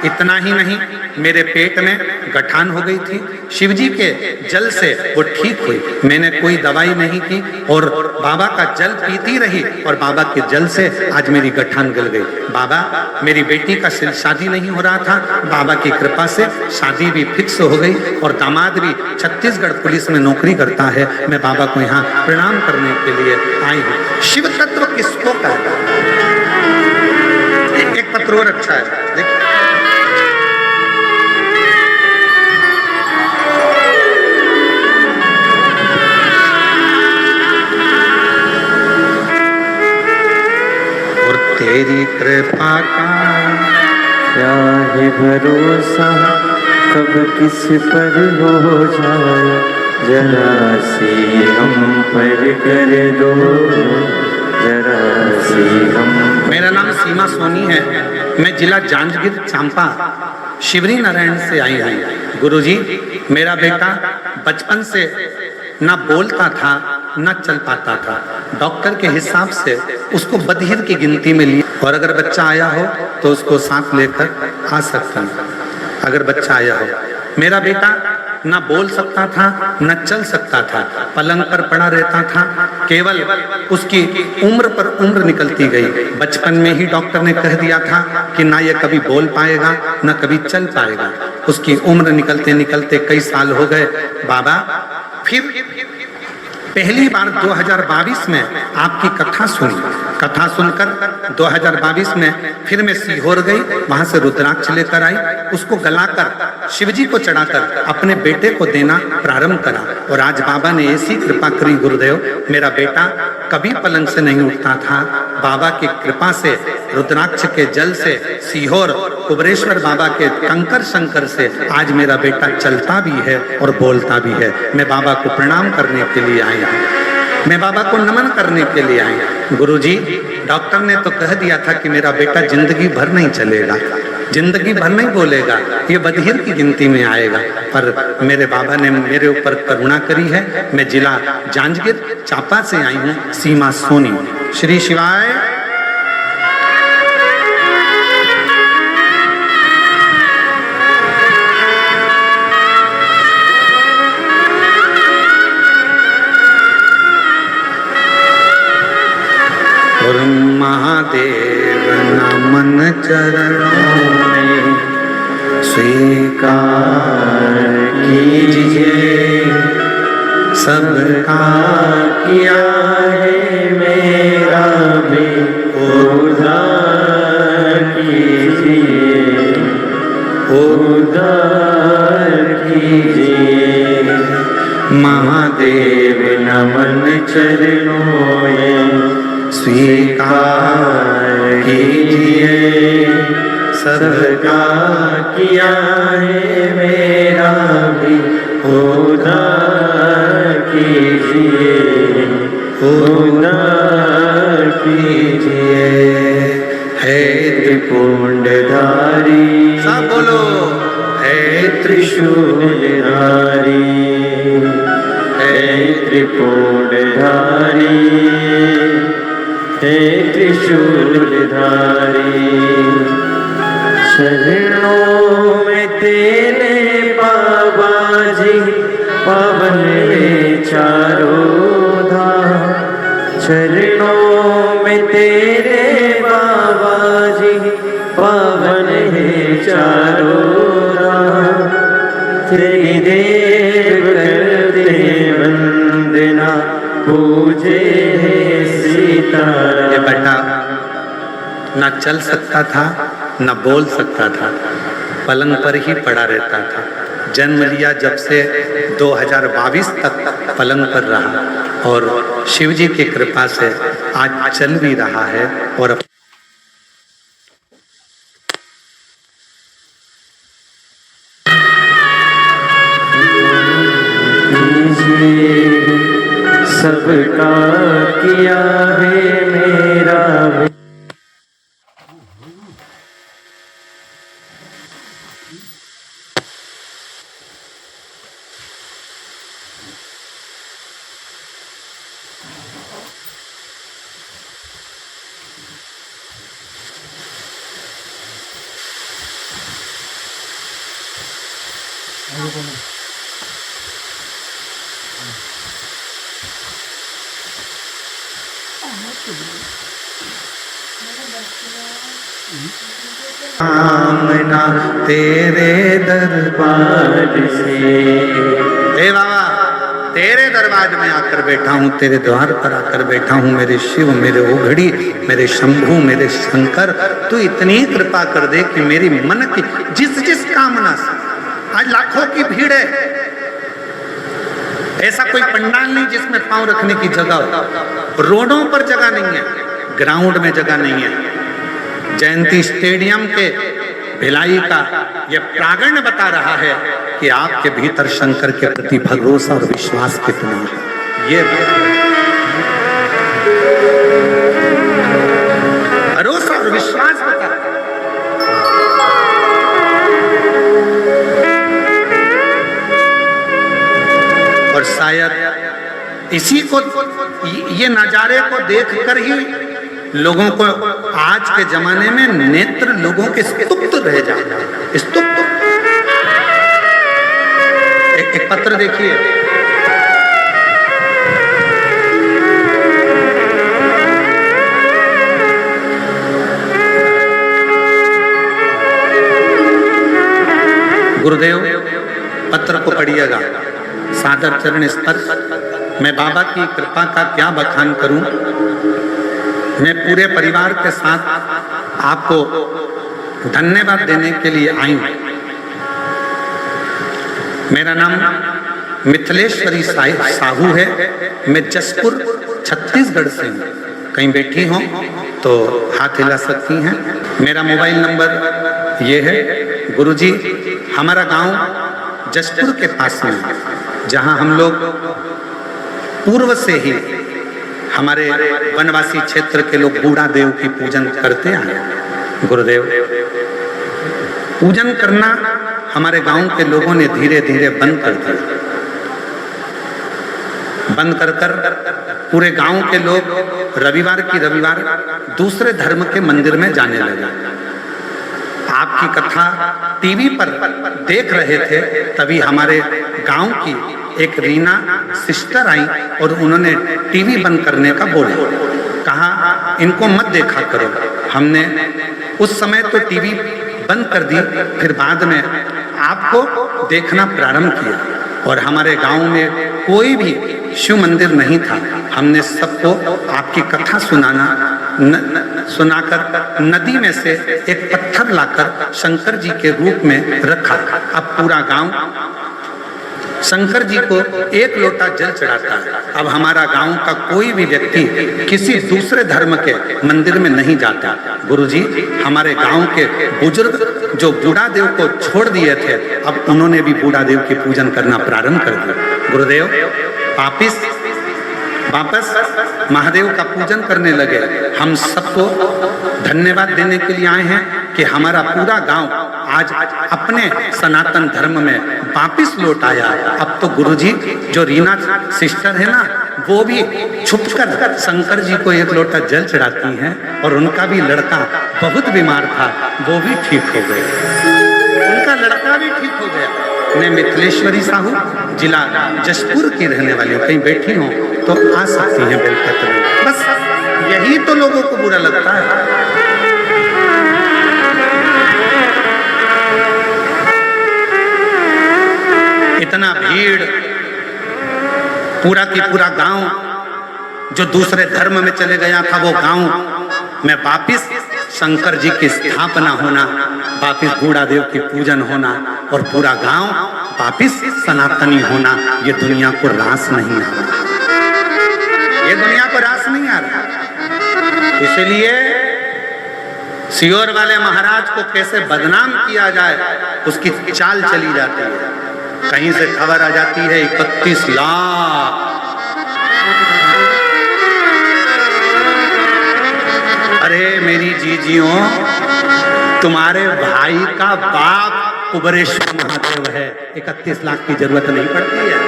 इतना ही नहीं, मेरे पेट में गठान हो गई थी, शिवजी के जल से वो ठीक हुई। मैंने कोई दवाई नहीं की और बाबा का जल पीती रही और बाबा के जल से आज मेरी गठान गल गई। बाबा, मेरी बेटी का शादी नहीं हो रहा था, बाबा की कृपा से शादी भी फिक्स हो गई और दामाद भी छत्तीसगढ़ पुलिस में नौकरी करता है। मैं बाबा को यहाँ प्रणाम करने के लिए आई हूँ। शिव तत्व किसको कहता है? एक पत्र और अच्छा है, देखिए। और तेरी कृपा का क्या है भरोसा, कब किस पर हो जाए, जरा सी हम पर कर दो, जरा सी हम। मेरा नाम सीमा सोनी है, मैं जिला जांजगीर चांपा शिवरी नारायण से आई हूँ। गुरुजी, मेरा बेटा बचपन से ना बोलता था ना चल पाता था। डॉक्टर के हिसाब से उसको बधिर की गिनती में लिया, और अगर बच्चा आया हो तो उसको साथ लेकर आ सकता है। अगर बच्चा आया हो, मेरा बेटा ना बोल सकता था ना चल सकता था, पलंग पर पड़ा रहता था। केवल उसकी उम्र पर उम्र निकलती गई। बचपन में ही डॉक्टर ने कह दिया था कि ना ये कभी बोल पाएगा ना कभी चल पाएगा। उसकी उम्र निकलते निकलते कई साल हो गए। बाबा, फिर पहली बार 2022 में आपकी कथा सुनी। कथा सुनकर 2022 में फिर मैं सीहोर गई, वहां से रुद्राक्ष लेकर आई, उसको गलाकर शिवजी को चढ़ाकर अपने बेटे को देना प्रारंभ करा। और आज बाबा ने ऐसी कृपा करी गुरुदेव, मेरा बेटा कभी पलंग से नहीं उठता था। बाबा की कृपा से, रुद्राक्ष के जल से, सीहोर कुबरेश्वर बाबा के कंकर शंकर से आज मेरा बेटा चलता भी है और बोलता भी है। मैं बाबा को प्रणाम करने के लिए आई हूँ, मैं बाबा को नमन करने के लिए आई हूँ। गुरुजी, डॉक्टर ने तो कह दिया था कि मेरा बेटा जिंदगी भर नहीं चलेगा, जिंदगी भर नहीं बोलेगा, ये बधिर की गिनती में आएगा। पर मेरे बाबा ने मेरे ऊपर करुणा करी है। मैं जिला जांजगीर चांपा से आई हूँ, सीमा सोनी। श्री शिवाय। और महादेव नमन चरणों में स्वीकार कीजिए, सबका किया है मेरा भी उद्धार कीजिए, उद्धार कीजिए। महादेव नमन चरणों में स्वीकार कीजिए, सबका किया है मेरा भी उद्धार कीजिए, उद्धार कीजिए। है त्रिपुंडधारी, सब बोलो, है त्रिशूलधारी, है त्रिपुंडधारी, हे त्रिशूलधारी। शरणों में तेरे बाबा जी, पावन है चारों धाम। चरणों में तेरे बाबा जी, पावन है चारों धाम। पूजे है सीताराम। ये बेटा ना चल सकता था, ना बोल सकता था, पलंग पर ही पड़ा रहता था। जन्म लिया जब से 2022 तक पलंग पर रहा और शिव जी की कृपा से आज चल भी रहा है। और सबका किया है मेरा कामना तेरे दरबार से। हे बाबा, तेरे दरबार में आकर बैठा हूँ, तेरे द्वार पर आकर बैठा हूँ। मेरे शिव, मेरे ओघड़ी, मेरे शंभू, मेरे शंकर, तू इतनी कृपा कर दे कि मेरी मन की जिस जिस कामना से, आज लाखों की भीड़ है, ऐसा कोई पंडाल नहीं जिसमें पांव रखने की जगह हो। रोडों पर जगह नहीं है, ग्राउंड में जगह नहीं है। जयंती स्टेडियम के भिलाई का यह प्रागण्य बता रहा है कि आपके भीतर शंकर के प्रति भरोसा और विश्वास कितना है। ये भरोसा और विश्वास बता रहा है। और शायद इसी को, ये नजारे को देखकर ही लोगों को आज के जमाने में नेत्र लोगों के स्तुप्त रह जाते हैं। स्तुप्त। एक पत्र देखिए, गुरुदेव पत्र को पढ़िएगा। सादर चरण स्पर्श। मैं बाबा की कृपा का क्या बखान करूं। मैं पूरे परिवार के साथ आपको धन्यवाद देने के लिए आई हूं। मेरा नाम मिथिलेश्वरी साहू है। मैं जसपुर छत्तीसगढ़ से हूँ। कहीं बैठी हो तो हाथ हिला सकती हैं। मेरा मोबाइल नंबर ये है। गुरुजी, हमारा गांव जसपुर के पास में, जहां हम लोग पूर्व से ही हमारे वनवासी क्षेत्र के लोग बूढ़ा देव की पूजन करते आए। गुरुदेव, पूजन करना हमारे गांव के लोगों ने धीरे धीरे बंद कर दिया। बंद कर कर पूरे गांव के लोग रविवार की रविवार दूसरे धर्म के मंदिर में जाने लगे। आपकी कथा टीवी पर देख रहे थे, तभी हमारे गांव की एक रीना सिस्टर आई और उन्होंने टीवी बंद करने का बोला। कहा इनको मत देखा करो। हमने उस समय तो टीवी बंद कर दी, फिर बाद में आपको देखना प्रारंभ किया। और हमारे गांव में कोई भी शिव मंदिर नहीं था। हमने सबको आपकी कथा सुनाकर नदी में से एक पत्थर लाकर शंकर जी के रूप में रखा। अब पूरा गांव शंकर जी को एक लोटा जल चढ़ाता है। अब हमारा गांव का कोई भी व्यक्ति किसी दूसरे धर्म के मंदिर में नहीं जाता। गुरुजी, हमारे गांव के बुजुर्ग जो बूढ़ा देव को छोड़ दिए थे, अब उन्होंने भी बूढ़ा देव की पूजन करना प्रारंभ कर दिया। गुरुदेव वापस महादेव का पूजन करने लगे। हम सबको धन्यवाद देने के लिए आए हैं कि हमारा पूरा गांव आज अपने सनातन धर्म में वापिस लौट आया। अब तो गुरुजी, जो रीना सिस्टर है ना, वो भी छुपकर शंकर जी को एक लोटा जल चढ़ाती हैं। और उनका भी लड़का बहुत बीमार था, वो भी ठीक हो गया। उनका लड़का भी ठीक हो गया। मैं मिथिलेश्वरी साहू, जिला जसपुर की रहने वाली हूँ। कहीं बैठी हूँ तो आ सकती हैं बेलपत्र में। बस यही तो लोगों को बुरा लगता है। इतना भीड़, पूरा की पूरा गांव जो दूसरे धर्म में चले गया था वो गांव में वापिस शंकर जी की स्थापना होना, वापिस बूढ़ा देव की पूजन होना और पूरा गांव वापिस सनातनी होना। ये दुनिया को रास नहीं आ रहा, ये दुनिया को रास नहीं आ रहा। इसलिए सियोर वाले महाराज को कैसे बदनाम किया जाए उसकी चाल चली जाती है। कहीं से खबर आ जाती है 31 लाख। अरे मेरी जीजियों, तुम्हारे भाई का बाप कुबरेश्वर महादेव है, 31 लाख की जरूरत नहीं पड़ती है।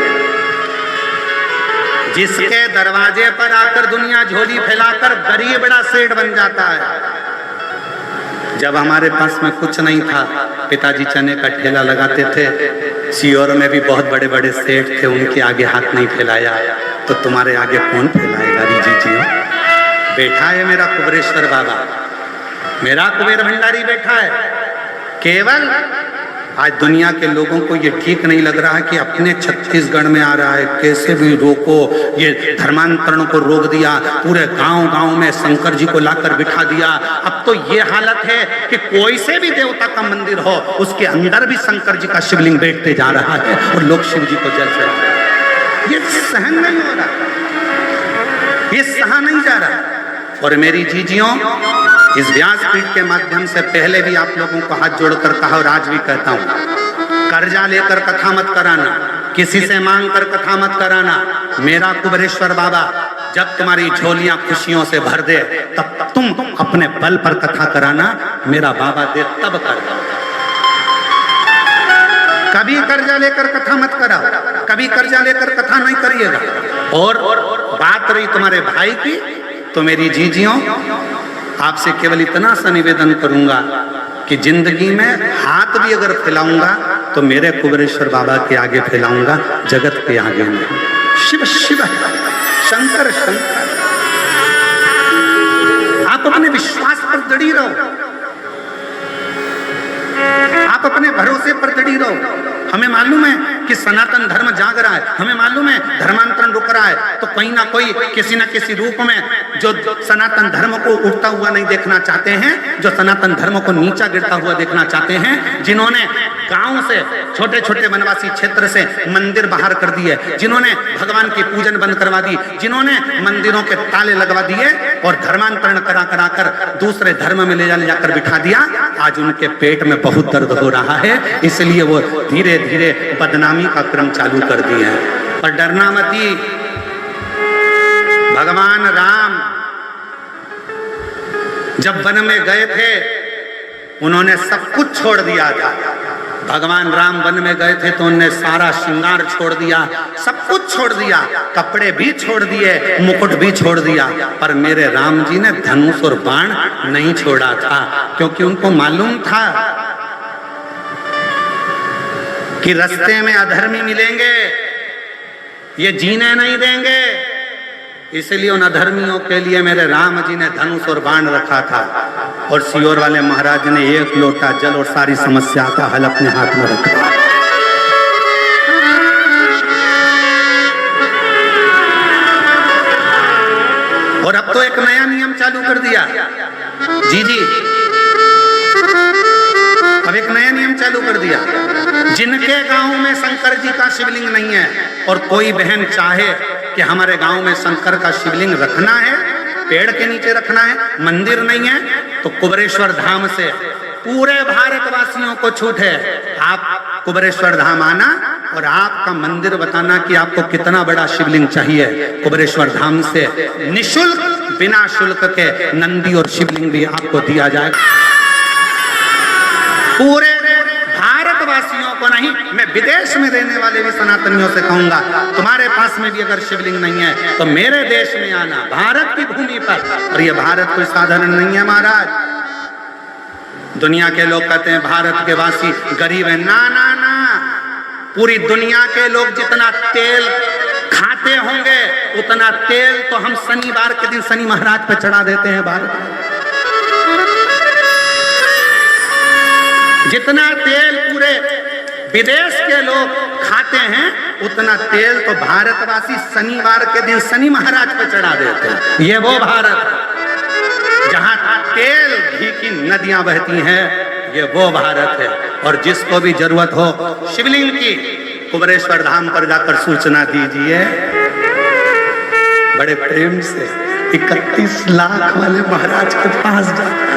जिसके दरवाजे पर आकर दुनिया झोली फैलाकर गरीब बड़ा सेठ बन जाता है। जब हमारे पास में कुछ नहीं था, पिताजी चने का ठेला लगाते थे, सियोर में भी बहुत बड़े बड़े सेठ थे, उनके आगे हाथ नहीं फैलाया, तो तुम्हारे आगे कौन फैलाएगा री जीजियों। बैठा है मेरा कुबरेश्वर बाबा, मेरा कुबेर भंडारी बैठा है। केवल आज दुनिया के लोगों को ये ठीक नहीं लग रहा है कि अपने छत्तीसगढ़ में आ रहा है, कैसे भी रोको। ये धर्मांतरण को रोक दिया, पूरे गांव गांव में शंकर जी को लाकर बिठा दिया। अब तो ये हालत है कि कोई से भी देवता का मंदिर हो, उसके अंदर भी शंकर जी का शिवलिंग बैठते जा रहा है और लोग शिव जी को जल चढ़ा रहे हैं। ये सहन नहीं हो रहा, ये सहा नहीं जा रहा। और मेरी जीजियों, इस व्यासपीठ के माध्यम से पहले भी आप लोगों को हाथ जोड़कर कहा और आज भी कहता हूं, कर्जा लेकर कथा मत कराना, किसी से मांग कर कथा मत कराना। मेरा कुबरेश्वर बाबा जब तुम्हारी झोलियां खुशियों से भर दे तब तुम अपने बल पर कथा कराना। मेरा बाबा दे तब कर दो। कभी कर्जा लेकर कथा मत कराओ, कभी कर्जा लेकर कथा नहीं करिएगा। और बात रही तुम्हारे भाई की, तो मेरी जीजियों, आपसे केवल इतना सा निवेदन करूंगा कि जिंदगी में हाथ भी अगर फैलाऊंगा तो मेरे कुबरेश्वर बाबा के आगे फैलाऊंगा, जगत के आगे नहीं। शिव शिव, शंकर शंकर। आप अपने विश्वास पर दृढ़ी रहो, आप अपने भरोसे पर दृढ़ी रहो। हमें मालूम है कि सनातन धर्म जाग रहा है, हमें मालूम है धर्मांतरण रुक रहा है, तो कहीं ना कोई किसी न किसी रूप में जो सनातन धर्म को उठता हुआ नहीं देखना चाहते हैं, जो सनातन धर्म को नीचा गिरता हुआ देखना चाहते हैं, जिन्होंने गांव से, छोटे छोटे वनवासी क्षेत्र से मंदिर बाहर कर दिए, जिन्होंने भगवान की पूजन बंद करवा दी, जिन्होंने मंदिरों के ताले लगवा दिए और धर्मांतरण करा करा कर दूसरे धर्म में ले जाकर बिठा दिया, आज उनके पेट में बहुत दर्द हो रहा है। इसलिए वो धीरे धीरे बदनामी का क्रम चालू कर दिए हैं। पर डरना मती, भगवान राम जब वन में गए थे उन्होंने सब कुछ छोड़ दिया था। भगवान राम वन में गए थे तो उन्होंने सारा श्रृंगार छोड़ दिया, सब कुछ छोड़ दिया, कपड़े भी छोड़ दिए, मुकुट भी छोड़ दिया। पर मेरे राम जी ने धनुष और बाण नहीं छोड़ा था, क्योंकि उनको मालूम था कि रास्ते में अधर्मी मिलेंगे, ये जीने नहीं देंगे। इसलिए उन अधर्मियों के लिए मेरे राम जी ने धनुष और बाण रखा था और सियोर वाले महाराज ने एक लोटा जल और सारी समस्या का हल अपने हाथ में रखा। और अब तो एक नया नियम चालू कर दिया जी, अब एक नया नियम चालू कर दिया। जिनके गांव में शंकर जी का शिवलिंग नहीं है और कोई बहन चाहे कि हमारे गांव में शंकर का शिवलिंग रखना है, पेड़ के नीचे रखना है, मंदिर नहीं है, तो कुबरेश्वर धाम से पूरे भारतवासियों को छूट है। आप कुबरेश्वर धाम आना और आपका मंदिर बताना कि आपको कितना बड़ा शिवलिंग चाहिए। कुबरेश्वर धाम से निशुल्क, बिना शुल्क के नंदी और शिवलिंग भी आपको दिया जाएगा। पूरे भारतवासियों को नहीं, मैं विदेश में रहने वाले भी सनातनियों से कहूंगा, तुम्हारे पास में भी अगर शिवलिंग नहीं है तो मेरे देश में आना, भारत की भूमि पर। और ये भारत कोई साधारण नहीं है महाराज। दुनिया के लोग कहते हैं भारत के वासी गरीब है, ना ना ना, पूरी दुनिया के लोग जितना तेल खाते होंगे उतना तेल तो हम शनिवार के दिन शनि महाराज पे चढ़ा देते हैं। भारत जितना तेल पूरे विदेश के लोग खाते हैं उतना तेल तो भारतवासी शनिवार के दिन शनि महाराज पे चढ़ा देते हैं। ये वो भारत है जहां तेल घी की नदियां बहती हैं, ये वो भारत है। और जिसको भी जरूरत हो शिवलिंग की, कुबरेश्वर धाम पर जाकर सूचना दीजिए। बड़े प्रेम से 31 लाख वाले महाराज के पास जाकर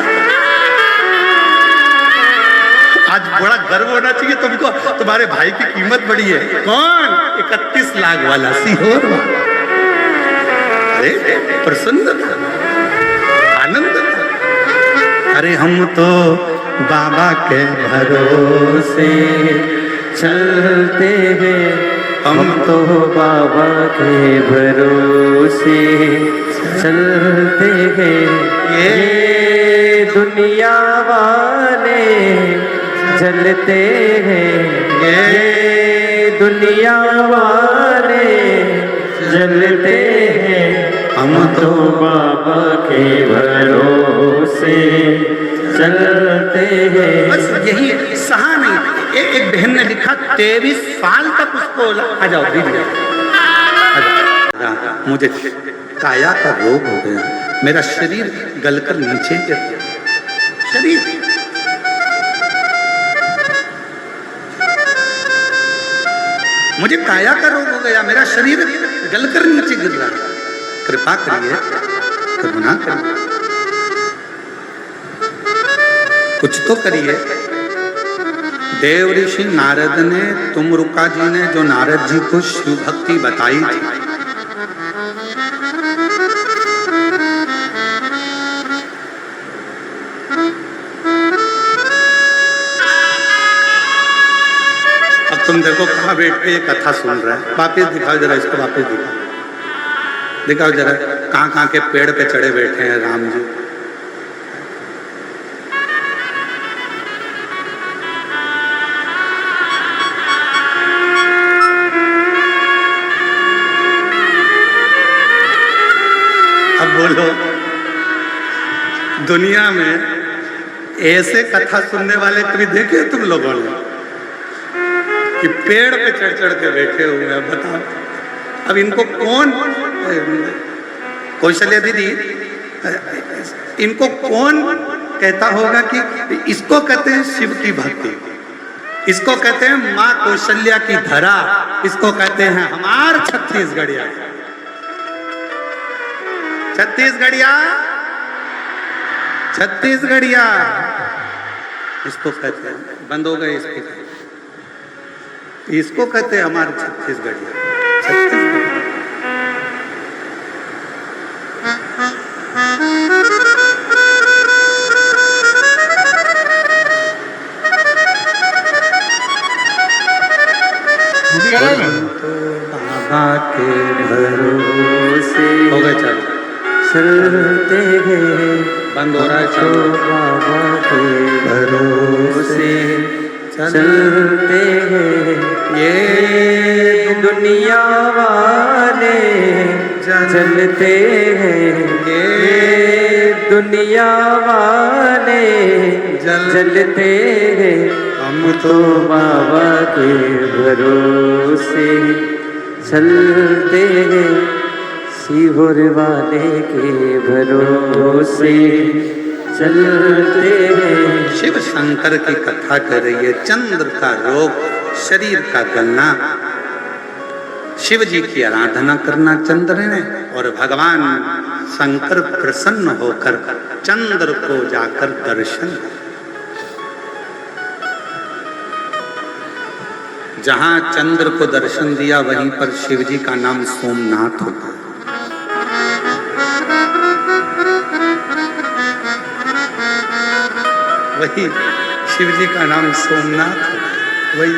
आज बड़ा गर्व होना चाहिए तुमको, तुम्हारे भाई की कीमत बड़ी है। कौन? 31 लाख वाला सीहोर वाला। अरे प्रसन्न था, आनंद था। अरे हम तो बाबा के भरोसे चलते हैं, हम तो बाबा के भरोसे चलते हैं। ये दुनिया वाले जलते हैं, ये दुनिया वाले जलते हैं। हम तो बाबा के भरोसे चलते हैं। बस यही सहा नहीं। एक बहन ने लिखा 23 साल तक उसको आ जाओ दीदी, मुझे काया का रोग हो गया, मेरा शरीर गलकर नीचे गिर गया। शरीर मुझे काया का रोग हो गया, मेरा शरीर गलकर नीचे गिर रहा है। कृपा करिए, करुणा करिए, कुछ तो करिए। देव ऋषि नारद ने, तुमरुका जी ने जो नारद जी को शिव भक्ति बताई थी, अब तुम देखो कहाँ बैठ के ये कथा सुन रहा है। वापिस दिखाओ जरा इसको, वापिस दिखाओ जरा, कहाँ कहाँ के पेड़ पे चढ़े बैठे हैं राम जी। अब बोलो, दुनिया में ऐसे कथा सुनने वाले कभी देखे तुम लोगों ने कि पेड़ पे चढ़ चढ़ के बैठे हुए हैं? बताओ, अब इनको कौन, कौशल्या दीदी, इनको कौन कहता होगा कि इसको कहते हैं शिव की भक्ति, इसको कहते हैं माँ कौशल्या की धरा, इसको कहते हैं हमार छत्तीसगढ़िया। छत्तीसगढ़िया, छत्तीसगढ़िया इसको कहते हैं। बंद हो गए इसको कहते हैं हमारे छत्तीसगढ़िया। छत्तीसगढ़ तो बाबा के भरोसे हो गए, चल चलते हैं। बंद हो रहा है, तो बाबा के भरोसे चलते हैं। ये दुनिया वाले जलते हैं, ये दुनिया वाले जलते हैं। हम तो बाबा के भरोसे चलते हैं, सीहोर वाले के भरोसे चलते हैं। शिव शंकर की कथा कर रही है। चंद्र का रोग, शरीर का गलना, शिव जी की आराधना करना चंद्र ने, और भगवान शंकर प्रसन्न होकर चंद्र को जाकर दर्शन। जहां चंद्र को दर्शन दिया वहीं पर शिव जी का नाम सोमनाथ होगा। वही शिव जी का नाम सोमनाथ, वही